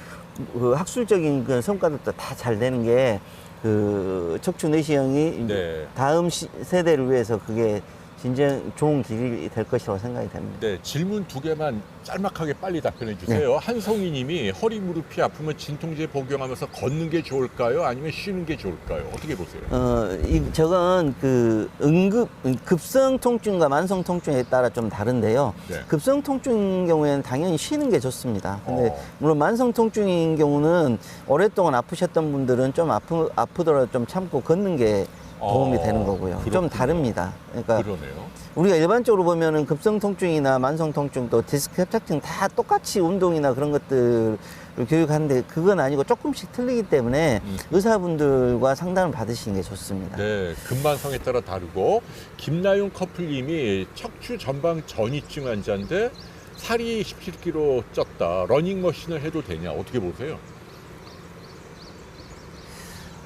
B: 그 학술적인 그 성과들도 다 잘 되는 게 그 척추 내시경이 다음 세대를 위해서 그게 진짜 좋은 길이 될 것이라고 생각이 됩니다.
A: 네, 질문 두 개만 짤막하게 빨리 답변해 주세요. 한송이 님이 허리 무릎이 아프면 진통제 복용하면서 걷는 게 좋을까요? 아니면 쉬는 게 좋을까요? 어떻게 보세요?
B: 저건 그 급성 통증과 만성 통증에 따라 좀 다른데요. 급성 통증인 경우에는 당연히 쉬는 게 좋습니다. 근데 물론 만성 통증인 경우는 오랫동안 아프셨던 분들은 좀 아프더라도 좀 참고 걷는 게 도움이 되는 거고요.
A: 그렇군요.
B: 좀 다릅니다. 그러니까
A: 그러네요.
B: 우리가 일반적으로 보면은 급성 통증이나 만성 통증 또 디스크 협착증 다 똑같이 운동이나 그런 것들을 교육하는데 그건 아니고 조금씩 틀리기 때문에 의사분들과 상담을 받으시는 게 좋습니다.
A: 네, 근만성에 따라 다르고 김나윤 커플님이 척추 전방 전이증 환자인데 살이 17kg 쪘다. 러닝머신을 해도 되냐? 어떻게 보세요?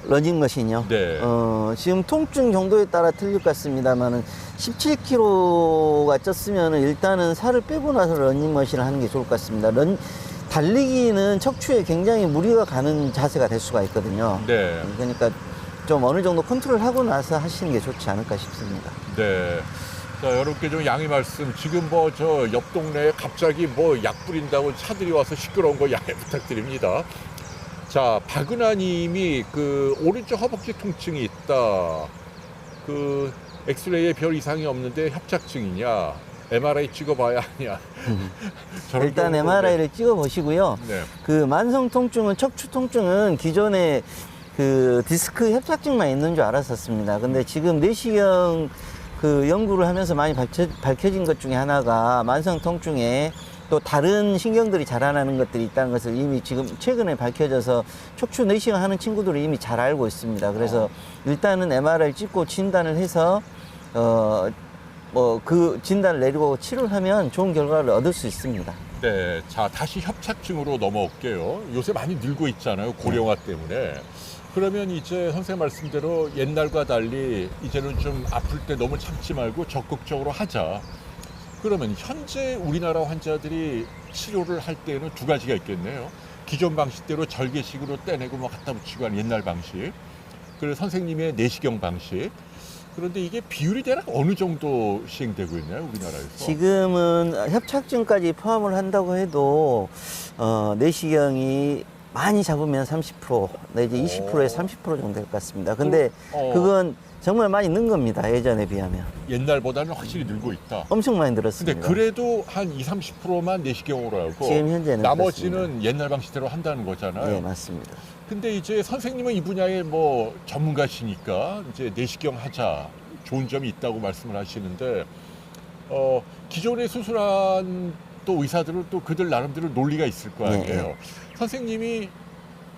B: 러닝머신이요?
A: 네.
B: 지금 통증 정도에 따라 틀릴 것 같습니다만은 17kg가 쪘으면은 일단은 살을 빼고 나서 러닝머신을 하는 게 좋을 것 같습니다. 달리기는 척추에 굉장히 무리가 가는 자세가 될 수가 있거든요.
A: 네.
B: 그러니까 좀 어느 정도 컨트롤하고 나서 하시는 게 좋지 않을까 싶습니다.
A: 네. 자, 여러분께 좀 양해 말씀. 지금 뭐 저 옆 동네에 갑자기 뭐 약 뿌린다고 차들이 와서 시끄러운 거 양해 부탁드립니다. 자, 박은하 님이 그 오른쪽 허벅지 통증이 있다. 그 엑스레이에 별 이상이 없는데 협착증이냐? MRI 찍어봐야 하냐?
B: 일단 MRI를 찍어보시고요.
A: 네.
B: 그 만성 통증은, 척추 통증은 기존에 그 디스크 협착증만 있는 줄 알았었습니다. 근데 지금 내시경 그 연구를 하면서 많이 밝혀진 것 중에 하나가 만성 통증에 또 다른 신경들이 자라나는 것들이 있다는 것을 이미 지금 최근에 밝혀져서 척추 내시경 하는 친구들은 이미 잘 알고 있습니다. 그래서 일단은 MRI를 찍고 진단을 해서 뭐 그 진단을 내리고 치료를 하면 좋은 결과를 얻을 수 있습니다.
A: 네, 자 다시 협착증으로 넘어올게요. 요새 많이 늘고 있잖아요, 고령화 때문에. 그러면 이제 선생님 말씀대로 옛날과 달리 이제는 좀 아플 때 너무 참지 말고 적극적으로 하자. 그러면 현재 우리나라 환자들이 치료를 할 때는 두 가지가 있겠네요. 기존 방식대로 절개식으로 떼내고 뭐 갖다 붙이고 하는 옛날 방식. 그리고 선생님의 내시경 방식. 그런데 이게 비율이 대략 어느 정도 시행되고 있나요, 우리나라에서?
B: 지금은 협착증까지 포함을 한다고 해도 내시경이 많이 잡으면 30% 내지 20%에서 30% 정도 될 것 같습니다. 근데 그건 정말 많이 는 겁니다. 예전에 비하면.
A: 옛날보다는 확실히 늘고 있다.
B: 엄청 많이 늘었습니다.
A: 근데 그래도 한 20-30%만 내시경으로 하고
B: 지금 현재는
A: 나머지는
B: 그렇습니다.
A: 옛날 방식대로 한다는 거잖아요.
B: 네, 맞습니다.
A: 근데 이제 선생님은 이 분야의 뭐 전문가시니까 이제 내시경 하자 좋은 점이 있다고 말씀을 하시는데 기존에 수술한 또 의사들은 또 그들 나름대로 논리가 있을 거 아니에요.
B: 네.
A: 선생님이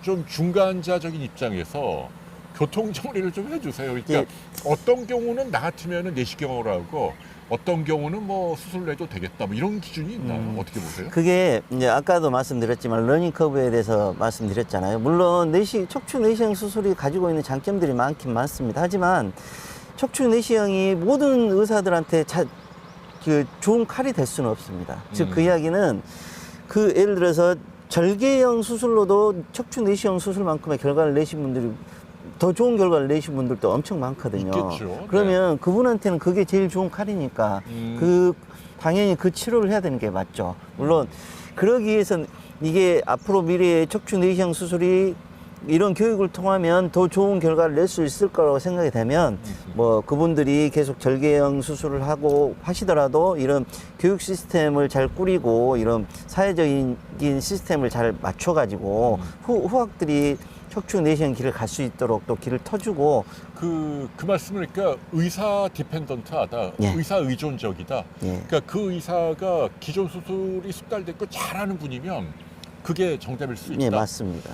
A: 좀 중간자적인 입장에서 교통 정리를 좀 해주세요. 그러니까
B: 예.
A: 어떤 경우는 나 같으면 내시경으로 하고 어떤 경우는 뭐 수술을 해도 되겠다. 뭐 이런 기준이 있나요? 어떻게 보세요?
B: 그게 이제 아까도 말씀드렸지만 러닝 커브에 대해서 말씀드렸잖아요. 물론 척추 내시경 수술이 가지고 있는 장점들이 많긴 많습니다. 하지만 척추 내시경이 모든 의사들한테 좋은 칼이 될 수는 없습니다. 즉 그 이야기는 예를 들어서 절개형 수술로도 척추 내시경 수술만큼의 결과를 내신 분들이 더 좋은 결과를 내신 분들도 엄청 많거든요.
A: 있겠죠.
B: 그러면 그분한테는 그게 제일 좋은 칼이니까 당연히 그 치료를 해야 되는 게 맞죠. 물론 그러기 위해선 이게 앞으로 미래의 척추 내시경 수술이 이런 교육을 통하면 더 좋은 결과를 낼 수 있을 거라고 생각이 되면 뭐 그분들이 계속 절개형 수술을 하고 하시더라도 이런 교육 시스템을 잘 꾸리고 이런 사회적인 시스템을 잘 맞춰가지고 후학들이 척추 내시경 길을 갈 수 있도록 또 길을 터주고
A: 그 말씀을 그러니까 의사 디펜던트하다,
B: 예.
A: 의사 의존적이다.
B: 예.
A: 그러니까 그 의사가 기존 수술이 숙달됐고 잘하는 분이면 그게 정답일 수 있다.
B: 예, 맞습니다.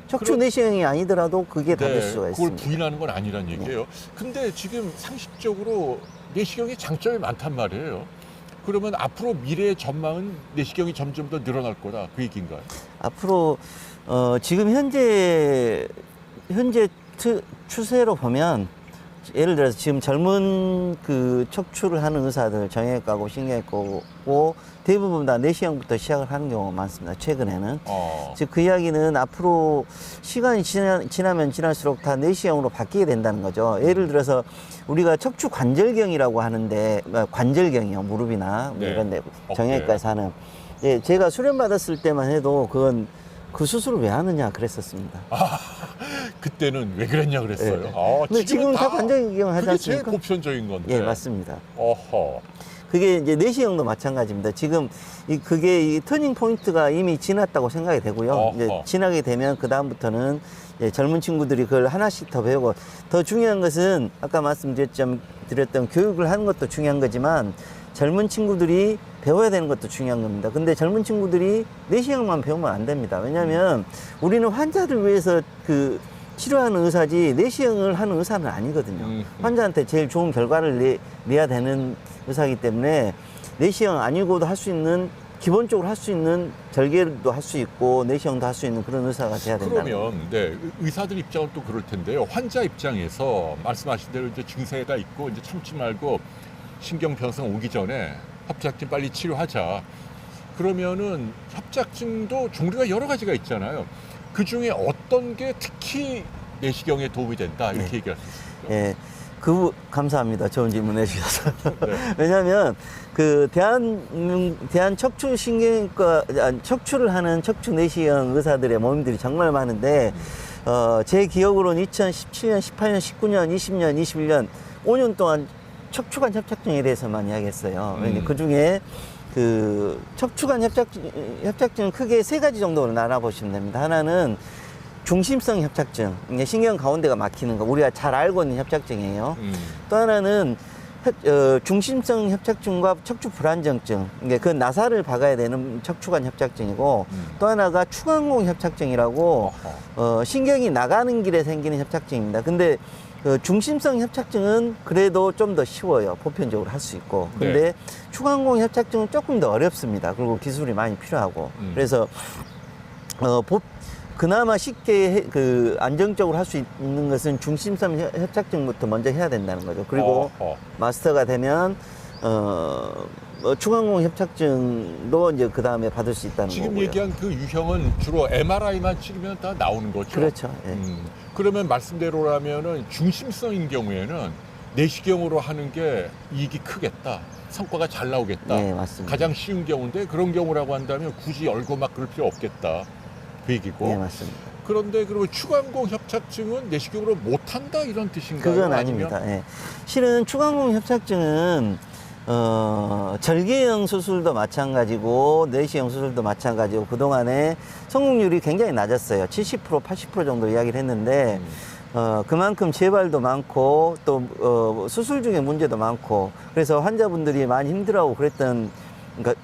B: 척추 내시경이 아니더라도 그게 다 될 수가
A: 그걸
B: 있습니다.
A: 부인하는 건 아니란 얘기예요. 근데 지금 상식적으로 내시경이 장점이 많단 말이에요. 그러면 앞으로 미래의 전망은 내시경이 점점 더 늘어날 거다, 그 얘기인가요?
B: 앞으로 지금 현재 추세로 보면 예를 들어서 지금 젊은 그 척추를 하는 의사들 정형외과고 신경외과고 대부분 다 내시경부터 시작을 하는 경우가 많습니다. 최근에는. 즉 그 이야기는 앞으로 시간이 지나면 지날수록 다 내시경으로 바뀌게 된다는 거죠. 예를 들어서 우리가 척추 관절경이라고 하는데 관절경이요. 무릎이나
A: 네.
B: 이런 데 정형외과에서 하는. 예, 제가 수련 받았을 때만 해도 그 수술을 왜 하느냐 그랬었습니다.
A: 그때는 왜 그랬냐 그랬어요.
B: 네. 근데 지금 다 관절경 하지
A: 그게 제일
B: 않습니까?
A: 보편적인 건데.
B: 예, 맞습니다.
A: 어허.
B: 그게 이제 내시경도 마찬가지입니다. 지금 그게 이 터닝 포인트가 이미 지났다고 생각이 되고요. 이제 지나게 되면 그 다음부터는 젊은 친구들이 그걸 하나씩 더 배우고 더 중요한 것은 아까 말씀드렸던 교육을 하는 것도 중요한 거지만 젊은 친구들이 배워야 되는 것도 중요한 겁니다. 근데 젊은 친구들이 내시경만 배우면 안 됩니다. 왜냐하면 우리는 환자를 위해서 치료하는 의사지 내시경을 하는 의사는 아니거든요. 환자한테 제일 좋은 결과를 내야 되는 의사이기 때문에 내시경 아니고도 할 수 있는 기본적으로 할 수 있는 절개도 할 수 있고 내시경도 할 수 있는 그런 의사가 돼야 된다.
A: 그러면 의사들 입장은 또 그럴 텐데요. 환자 입장에서 말씀하신 대로 이제 증세가 있고 이제 참지 말고 신경 변성 오기 전에 협착증 빨리 치료하자. 그러면은 협착증도 종류가 여러 가지가 있잖아요. 그 중에 어떤 게 특히 내시경에 도움이 된다 이렇게 얘기할 수 있습니까?
B: 예. 감사합니다. 좋은 질문 해주셔서.
A: 네.
B: 왜냐하면 대한 척추를 하는 척추 내시경 의사들의 모임들이 정말 많은데 제 기억으로는 2017년, 18년, 19년, 20년, 21년 5년 동안 척추관 협착증에 대해서만 이야기했어요. 그 중에 척추관 협착증은 크게 세 가지 정도로 나눠보시면 됩니다. 하나는 중심성 협착증, 신경 가운데가 막히는 거, 우리가 잘 알고 있는 협착증이에요. 또 하나는 중심성 협착증과 척추 불안정증, 그 나사를 박아야 되는 척추관 협착증이고, 또 하나가 추간공 협착증이라고 신경이 나가는 길에 생기는 협착증입니다. 근데 중심성 협착증은 그래도 좀 더 쉬워요. 보편적으로 할 수 있고. 근데
A: 네.
B: 추간공 협착증은 조금 더 어렵습니다. 그리고 기술이 많이 필요하고. 그래서 그나마 쉽게 안정적으로 할 수 있는 것은 중심성 협착증부터 먼저 해야 된다는 거죠. 그리고 마스터가 되면 추간공 협착증도 이제 그 다음에 받을 수 있다는
A: 지금
B: 거고요.
A: 얘기한 그 유형은 주로 MRI만 찍으면 다 나오는 거죠.
B: 그렇죠. 예.
A: 그러면 말씀대로라면은 중심성인 경우에는 내시경으로 하는 게 이익이 크겠다. 성과가 잘 나오겠다.
B: 네, 맞습니다.
A: 가장 쉬운 경우인데 그런 경우라고 한다면 굳이 열고 막 그럴 필요 없겠다. 그 얘기고.
B: 네, 맞습니다.
A: 그런데 그러면 추간공 협착증은 내시경으로 못한다 이런 뜻인가요?
B: 그건
A: 아니면?
B: 아닙니다. 예. 실은 추간공 협착증은 절개형 수술도 마찬가지고 내시경 수술도 마찬가지고 그동안에 성공률이 굉장히 낮았어요. 70%, 80% 정도 이야기를 했는데 그만큼 재발도 많고 또 수술 중에 문제도 많고 그래서 환자분들이 많이 힘들어하고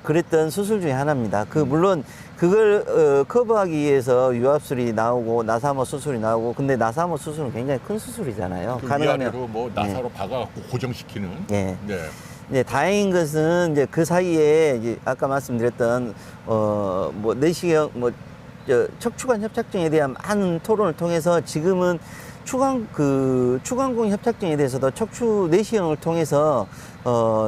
B: 그랬던 수술 중에 하나입니다. 물론 그걸 커버하기 위해서 유압술이 나오고 나사모 수술이 나오고 근데 나사모 수술은 굉장히 큰 수술이잖아요.
A: 그 위아래로 뭐 나사로 박아갖고 고정시키는.
B: 예.
A: 네.
B: 이제 다행인 것은 이제 그 사이에 이제 아까 말씀드렸던 뭐 내시경 척추관 협착증에 대한 많은 토론을 통해서 지금은 추간공 협착증에 대해서도 척추 내시경을 통해서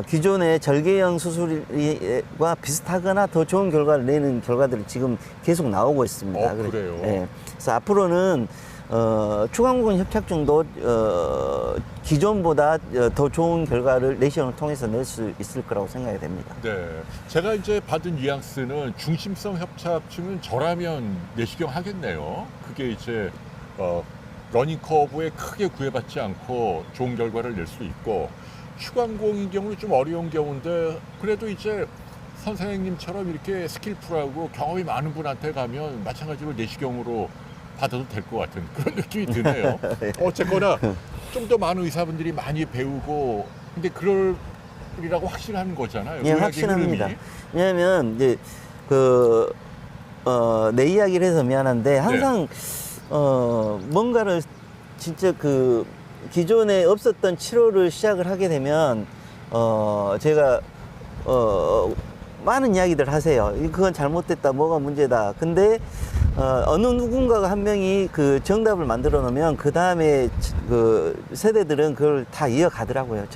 B: 기존의 절개형 수술과 비슷하거나 더 좋은 결과를 내는 결과들이 지금 계속 나오고 있습니다.
A: 그래요?
B: 네. 그래서 앞으로는 추간공 협착증도 기존보다 더 좋은 결과를 내시경을 통해서 낼 수 있을 거라고 생각이 됩니다.
A: 네. 제가 이제 받은 뉘앙스는 중심성 협착증은 저라면 내시경 하겠네요. 그게 이제 러닝 커브에 크게 구애받지 않고 좋은 결과를 낼 수 있고 추간공인 경우는 좀 어려운 경우인데 그래도 이제 선생님처럼 이렇게 스킬풀하고 경험이 많은 분한테 가면 마찬가지로 내시경으로 받아도 될 것 같은 그런 느낌이 드네요. 어쨌거나 좀 더 많은 의사분들이 많이 배우고 근데 그럴이라고 확신하는 거잖아요.
B: 예, 확신합니다. 왜냐하면 이제 내 이야기를 해서 미안한데 항상 뭔가를 진짜 기존에 없었던 치료를 시작을 하게 되면 제가 많은 이야기들 하세요. 그건 잘못됐다, 뭐가 문제다. 근데 어느 누군가가 한 명이 그 정답을 만들어 놓으면 그 다음에 그 세대들은 그걸 다 이어가더라고요.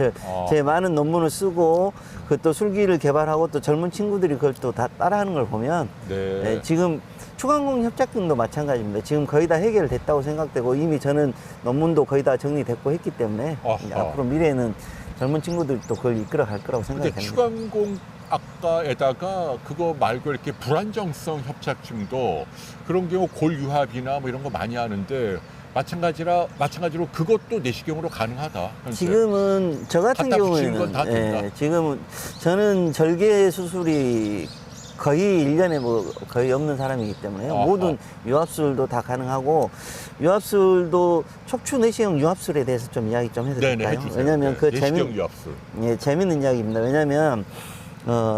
B: 제 많은 논문을 쓰고 그 또 술기를 개발하고 또 젊은 친구들이 그걸 또 다 따라하는 걸 보면
A: 네.
B: 지금 추간공 협착증도 마찬가지입니다. 지금 거의 다 해결됐다고 생각되고 이미 저는 논문도 거의 다 정리됐고 했기 때문에 앞으로 미래에는 젊은 친구들이 또 그걸 이끌어 갈 거라고 생각이
A: 근데
B: 됩니다.
A: 추간공 악과에다가 그거 말고 이렇게 불안정성 협착증도 그런 경우 골유합이나 뭐 이런 거 많이 하는데 마찬가지로 그것도 내시경으로 가능하다. 현재.
B: 지금은 저 같은
A: 갖다 붙이는 건
B: 경우에는
A: 다 된다.
B: 지금은 저는 절개 수술이 거의 1년에 뭐 거의 없는 사람이기 때문에 모든 유압술도 다 가능하고 유압술도 척추 내시경 유압술에 대해서 좀 이야기 좀 해도
A: 네네,
B: 될까요?
A: 해주세요.
B: 왜냐하면
A: 네, 내시경 유압술.
B: 재밌는 이야기입니다. 왜냐하면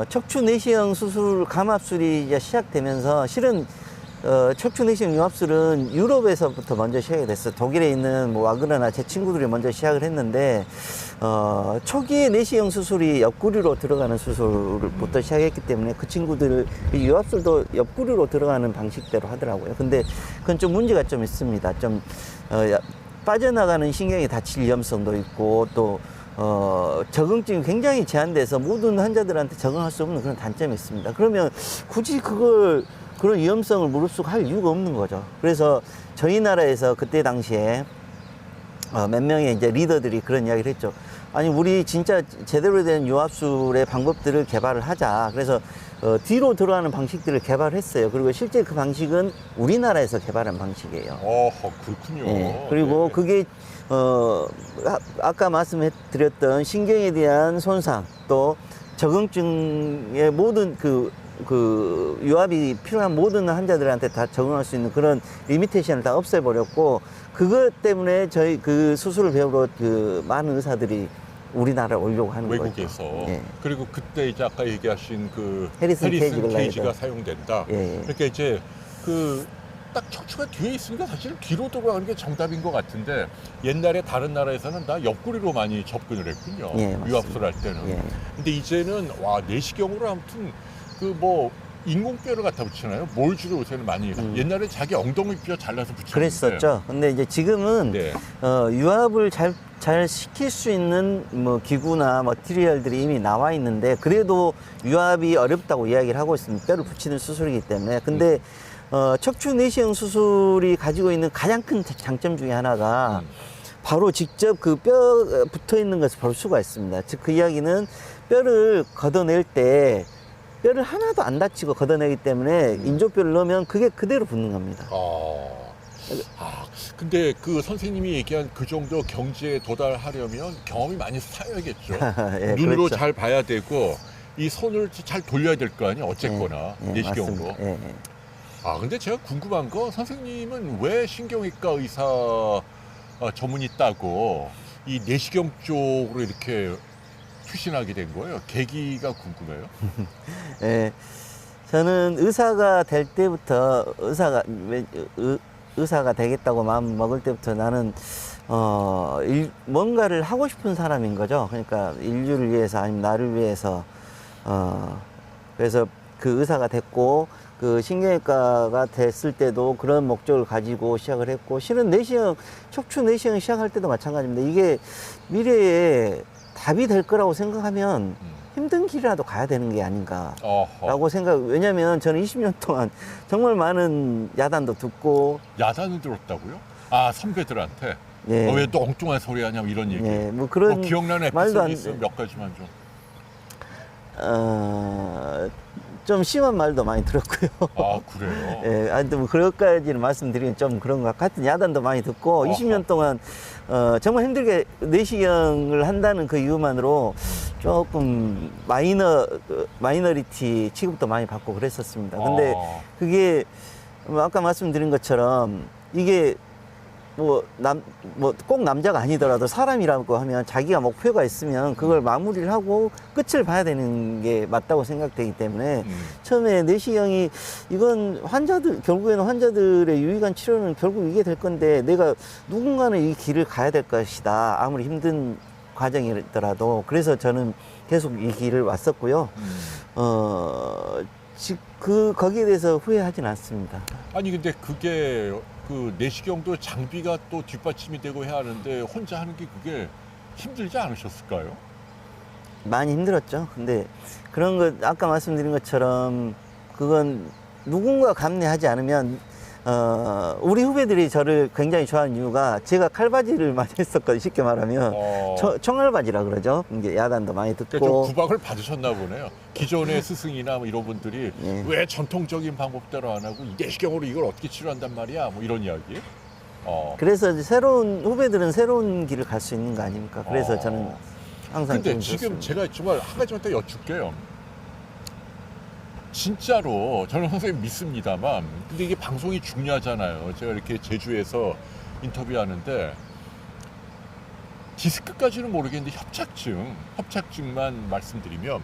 B: 척추 내시경 수술 감압술이 이제 시작되면서 실은 척추 내시경 유압술은 유럽에서부터 먼저 시작이 됐어요. 독일에 있는 뭐 와그너나 제 친구들이 먼저 시작을 했는데 초기에 내시경 수술이 옆구리로 들어가는 수술부터 시작했기 때문에 그 친구들 유압술도 옆구리로 들어가는 방식대로 하더라고요. 근데 그건 좀 문제가 좀 있습니다. 좀 빠져나가는 신경이 다칠 위험성도 있고 또 적응증이 굉장히 제한돼서 모든 환자들한테 적응할 수 없는 그런 단점이 있습니다. 그러면 굳이 그런 위험성을 무릅쓰고 할 이유가 없는 거죠. 그래서 저희 나라에서 그때 당시에 몇 명의 이제 리더들이 그런 이야기를 했죠. 아니, 우리 진짜 제대로 된 유압술의 방법들을 개발을 하자. 그래서 뒤로 들어가는 방식들을 개발했어요. 그리고 실제 그 방식은 우리나라에서 개발한 방식이에요.
A: 그렇군요.
B: 네. 그리고
A: 네.
B: 그게 아까 말씀드렸던 신경에 대한 손상 또 적응증의 모든 유압이 필요한 모든 환자들한테 다 적응할 수 있는 그런 리미테이션을 다 없애버렸고 그것 때문에 저희 그 수술을 배우러 많은 의사들이 우리나라에 오려고 하는 거죠.
A: 외국에서.
B: 예.
A: 그리고 그때 이제 아까 얘기하신 그
B: 해리슨
A: 케이지가 사용된다.
B: 예.
A: 그러니까 이제 딱 척추가 뒤에 있으니까 사실 뒤로 돌아가는 게 정답인 것 같은데 옛날에 다른 나라에서는 다 옆구리로 많이 접근을 했군요.
B: 예,
A: 유압술 할 때는.
B: 예.
A: 근데 이제는 내시경으로 아무튼 인공뼈를 갖다 붙이나요? 뭘 주로 요새는 많이 옛날에 자기 엉덩이 뼈 잘라서 붙이는데
B: 그랬었죠. 근데 이제 지금은
A: 네.
B: 유압을 잘 시킬 수 있는 뭐 기구나 머티리얼들이 이미 나와 있는데 그래도 유압이 어렵다고 이야기를 하고 있습니다. 뼈를 붙이는 수술이기 때문에. 근데 척추 내시경 수술이 가지고 있는 가장 큰 장점 중에 하나가 바로 직접 그 뼈 붙어 있는 것을 볼 수가 있습니다. 즉 그 이야기는 뼈를 걷어낼 때 뼈를 하나도 안 다치고 걷어내기 때문에 인조뼈를 넣으면 그게 그대로 붙는 겁니다.
A: 근데 그 선생님이 얘기한 그 정도 경지에 도달하려면 경험이 많이 쌓여야겠죠.
B: 예,
A: 눈으로
B: 그렇죠.
A: 잘 봐야 되고 이 손을 잘 돌려야 될 거 아니에요. 어쨌거나 내시경으로.
B: 맞습니다. 예.
A: 근데 제가 궁금한 거 선생님은 왜 신경외과 전문의 따고 이 내시경 쪽으로 이렇게 투신하게 된 거예요? 계기가 궁금해요.
B: 예, 저는 의사가 될 때부터 의사가 되겠다고 마음 먹을 때부터 나는 뭔가를 하고 싶은 사람인 거죠. 그러니까 인류를 위해서 아니면 나를 위해서 그래서 그 의사가 됐고 그 신경외과가 됐을 때도 그런 목적을 가지고 시작을 했고 실은 내시경 척추 내시경 시작할 때도 마찬가지입니다. 이게 미래에 답이 될 거라고 생각하면 힘든 길이라도 가야 되는 게 아닌가라고 왜냐면 저는 20년 동안 정말 많은 야단도 듣고.
A: 야단을 들었다고요? 아, 선배들한테?
B: 예.
A: 왜 또 엉뚱한 소리 하냐 이런 얘기.
B: 예, 뭐 그런
A: 기억나는
B: 말도
A: 에피소드 있으면 몇 가지만 좀.
B: 좀 심한 말도 많이 들었고요.
A: 아, 그래요?
B: 예, 아무튼 뭐 그것까지는 말씀드리긴 좀 그런 것 같은 야단도 많이 듣고 20년 동안 정말 힘들게 내시경을 한다는 그 이유만으로 조금 마이너리티 취급도 많이 받고 그랬었습니다. 근데 그게 아까 말씀드린 것처럼 이게 꼭 남자가 아니더라도 사람이라고 하면 자기가 목표가 있으면 그걸 마무리를 하고 끝을 봐야 되는 게 맞다고 생각되기 때문에 처음에 내시경이 이건 결국에는 환자들의 유익한 치료는 결국 이게 될 건데 내가 누군가는 이 길을 가야 될 것이다. 아무리 힘든 과정이더라도. 그래서 저는 계속 이 길을 왔었고요. 거기에 대해서 후회하진 않습니다.
A: 아니, 근데 그게 그 내시경도 장비가 또 뒷받침이 되고 해야 하는데 혼자 하는 게 그게 힘들지 않으셨을까요?
B: 많이 힘들었죠. 근데 그런 것 아까 말씀드린 것처럼 그건 누군가 감내하지 않으면 우리 후배들이 저를 굉장히 좋아하는 이유가 제가 칼바지를 많이 했었거든요. 쉽게 말하면 청알바지라 그러죠. 이게 야단도 많이 듣고.
A: 좀 구박을 받으셨나 보네요. 기존의 스승이나 뭐 이런 분들이
B: 예.
A: 왜 전통적인 방법대로 안 하고 내시경으로 이걸 어떻게 치료한단 말이야? 뭐 이런 이야기.
B: 그래서 새로운 후배들은 새로운 길을 갈 수 있는 거 아닙니까? 그래서 저는 항상.
A: 근데 지금 제가 정말 한 가지만 더 여쭙게요. 진짜로 저는 선생님 믿습니다만, 근데 이게 방송이 중요하잖아요. 제가 이렇게 제주에서 인터뷰하는데 디스크까지는 모르겠는데 협착증만 말씀드리면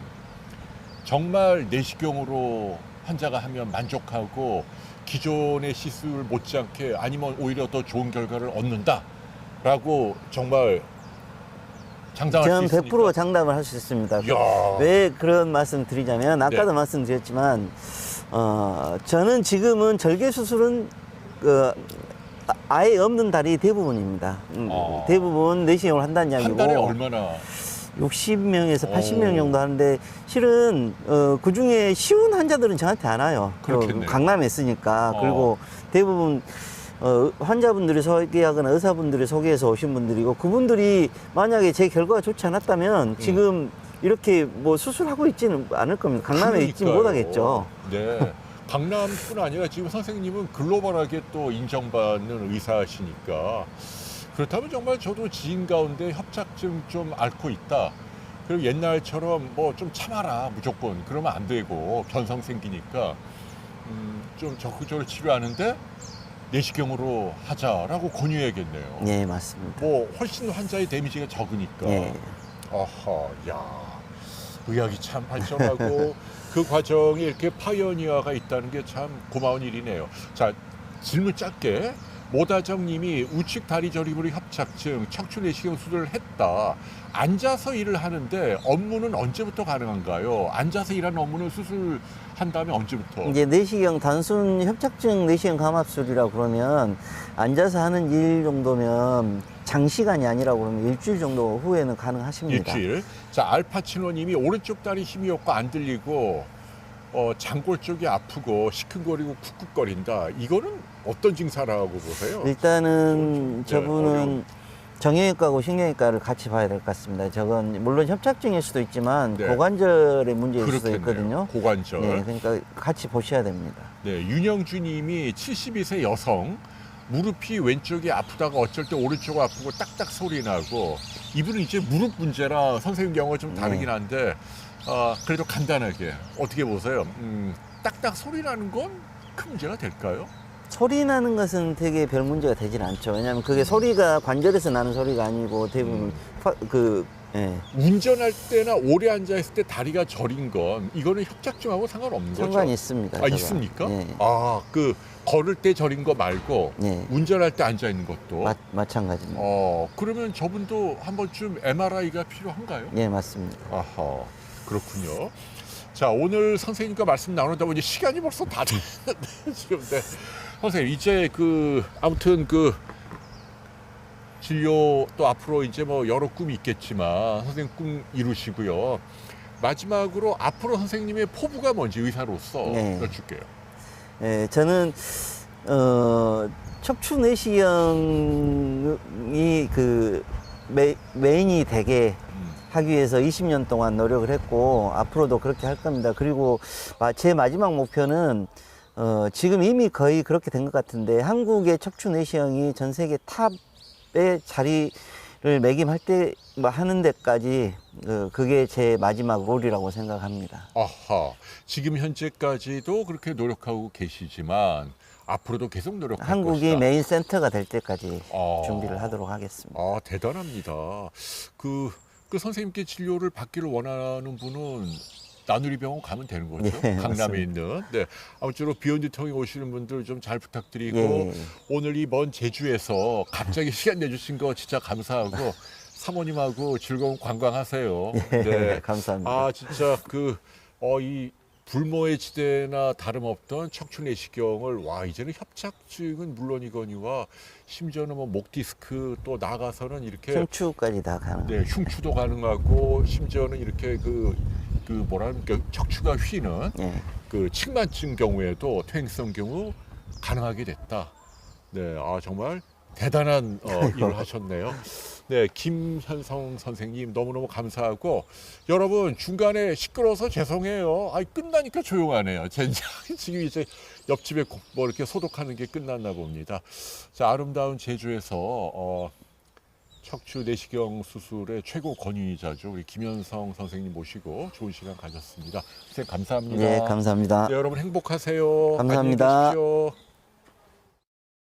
A: 정말 내시경으로 환자가 하면 만족하고 기존의 시술 못지않게 아니면 오히려 더 좋은 결과를 얻는다라고 정말 장담할 수
B: 저는
A: 있습니까?
B: 100% 장담을 할 수 있습니다.
A: 이야.
B: 왜 그런 말씀 드리냐면 아까도
A: 네.
B: 말씀드렸지만 저는 지금은 절개 수술은 아예 없는 달이 대부분입니다. 대부분 내시경을 한다는 이야기고.
A: 한 달에 얼마나?
B: 60명에서 80명 정도 하는데 실은 그 중에 쉬운 환자들은 저한테 안 와요.
A: 그렇겠네요.
B: 강남에 있으니까. 그리고 대부분 환자분들이 소개하거나 의사분들이 소개해서 오신 분들이고 그분들이 만약에 제 결과가 좋지 않았다면 지금 이렇게 뭐 수술하고 있지는 않을 겁니다. 강남에 있지 못하겠죠.
A: 네. 강남뿐 아니라 지금 선생님은 글로벌하게 또 인정받는 의사시니까 그렇다면 정말 저도 지인 가운데 협착증 좀 앓고 있다. 그리고 옛날처럼 뭐 좀 참아라 무조건 그러면 안 되고 변성 생기니까 좀 적극적으로 치료하는데 내시경으로 하자라고 권유해야겠네요.
B: 네, 맞습니다.
A: 뭐 훨씬 환자의 데미지가 적으니까.
B: 네.
A: 아하, 야, 의학이 참 발전하고 그 과정에 이렇게 파이오니어가 있다는 게 참 고마운 일이네요. 자, 질문 짧게. 모다정님이 우측 다리 저리부리 협착증 척추 내시경 수술을 했다. 앉아서 일을 하는데 업무는 언제부터 가능한가요? 앉아서 일하는 업무는 수술한 다음에 언제부터?
B: 이제 내시경 단순 협착증 내시경 감압술이라고 그러면 앉아서 하는 일 정도면 장시간이 아니라고 그러면 일주일 정도 후에는 가능하십니다.
A: 일주일. 자, 알파치노님이 오른쪽 다리 힘이 없고 안 들리고 장골 쪽이 아프고 시큰거리고 쿡쿡거린다. 이거는 어떤 증상이라고 보세요?
B: 일단은
A: 네,
B: 저분은 정형외과하고 신경외과를 같이 봐야 될 것 같습니다. 저건 물론 협착증일 수도 있지만
A: 네.
B: 고관절의 문제일 수도
A: 그렇겠네요.
B: 있거든요.
A: 고관절.
B: 네, 그러니까 같이 보셔야 됩니다.
A: 네, 윤영주님이 72세 여성 무릎이 왼쪽이 아프다가 어쩔 때 오른쪽 아프고 딱딱 소리 나고 이분은 이제 무릎 문제라 선생님 경우가 좀 다르긴 한데 그래도 간단하게 어떻게 보세요? 딱딱 소리 나는 건 큰 문제가 될까요?
B: 소리 나는 것은 되게 별 문제가 되질 않죠. 왜냐하면 그게 소리가 관절에서 나는 소리가 아니고 대부분 예,
A: 운전할 때나 오래 앉아 있을 때 다리가 저린 건 이거는 협착증하고 상관없는 거죠?
B: 상관이 있습니다.
A: 아,
B: 저거.
A: 있습니까?
B: 예,
A: 아, 그 걸을 때 저린 거 말고
B: 예.
A: 운전할 때 앉아 있는 것도.
B: 마찬가지입니다.
A: 그러면 저분도 한 번쯤 MRI가 필요한가요?
B: 예, 맞습니다.
A: 아하, 그렇군요. 자, 오늘 선생님과 말씀 나누다 보니 시간이 벌써 다 됐는데 지금. 네. 선생님, 이제 아무튼 진료 또 앞으로 이제 뭐 여러 꿈이 있겠지만 선생님 꿈 이루시고요. 마지막으로 앞으로 선생님의 포부가 뭔지 의사로서
B: 네.
A: 여쭐게요.
B: 예, 저는 척추 내시경이 메인이 되게 하기 위해서 20년 동안 노력을 했고 앞으로도 그렇게 할 겁니다. 그리고 제 마지막 목표는 지금 이미 거의 그렇게 된 것 같은데 한국의 척추 내시경이 전 세계 탑의 자리를 매김할 때 하는 데까지 그게 제 마지막 롤이라고 생각합니다.
A: 아하, 지금 현재까지도 그렇게 노력하고 계시지만 앞으로도 계속 노력할
B: 한국이
A: 것이다.
B: 메인 센터가 될 때까지
A: 아.
B: 준비를 하도록 하겠습니다.
A: 아, 대단합니다. 그 선생님께 진료를 받기를 원하는 분은 나누리병원 가면 되는 거죠.
B: 예,
A: 강남에
B: 맞습니다.
A: 있는. 네. 아무쪼록 비욘드 통에 오시는 분들 좀 잘 부탁드리고
B: 예.
A: 오늘 이 먼 제주에서 갑자기 시간 내주신 거 진짜 감사하고 사모님하고 즐거운 관광하세요.
B: 예, 감사합니다.
A: 아, 진짜 이 불모의 지대나 다름없던 척추 내시경을 이제는 협착증은 물론이거니와 심지어는 뭐 목 디스크 또 나가서는 이렇게
B: 흉추까지 다 가능.
A: 네, 흉추도 가능하고 심지어는 이렇게 뭐랄까 척추가 휘는
B: 예.
A: 측만증 경우에도 퇴행성 경우 가능하게 됐다. 네, 정말 대단한 일을 하셨네요. 네, 김현성 선생님 너무너무 감사하고 여러분 중간에 시끄러워서 죄송해요. 끝나니까 조용하네요. 젠장 지금 이제 옆집에 뭐 이렇게 소독하는 게 끝났나 봅니다. 자, 아름다운 제주에서 척추 내시경 수술의 최고 권위자죠. 우리 김현성 선생님 모시고 좋은 시간 가졌습니다. 선생님 감사합니다.
B: 네, 감사합니다.
A: 네, 여러분 행복하세요.
B: 감사합니다.
A: 안녕히 계십시오.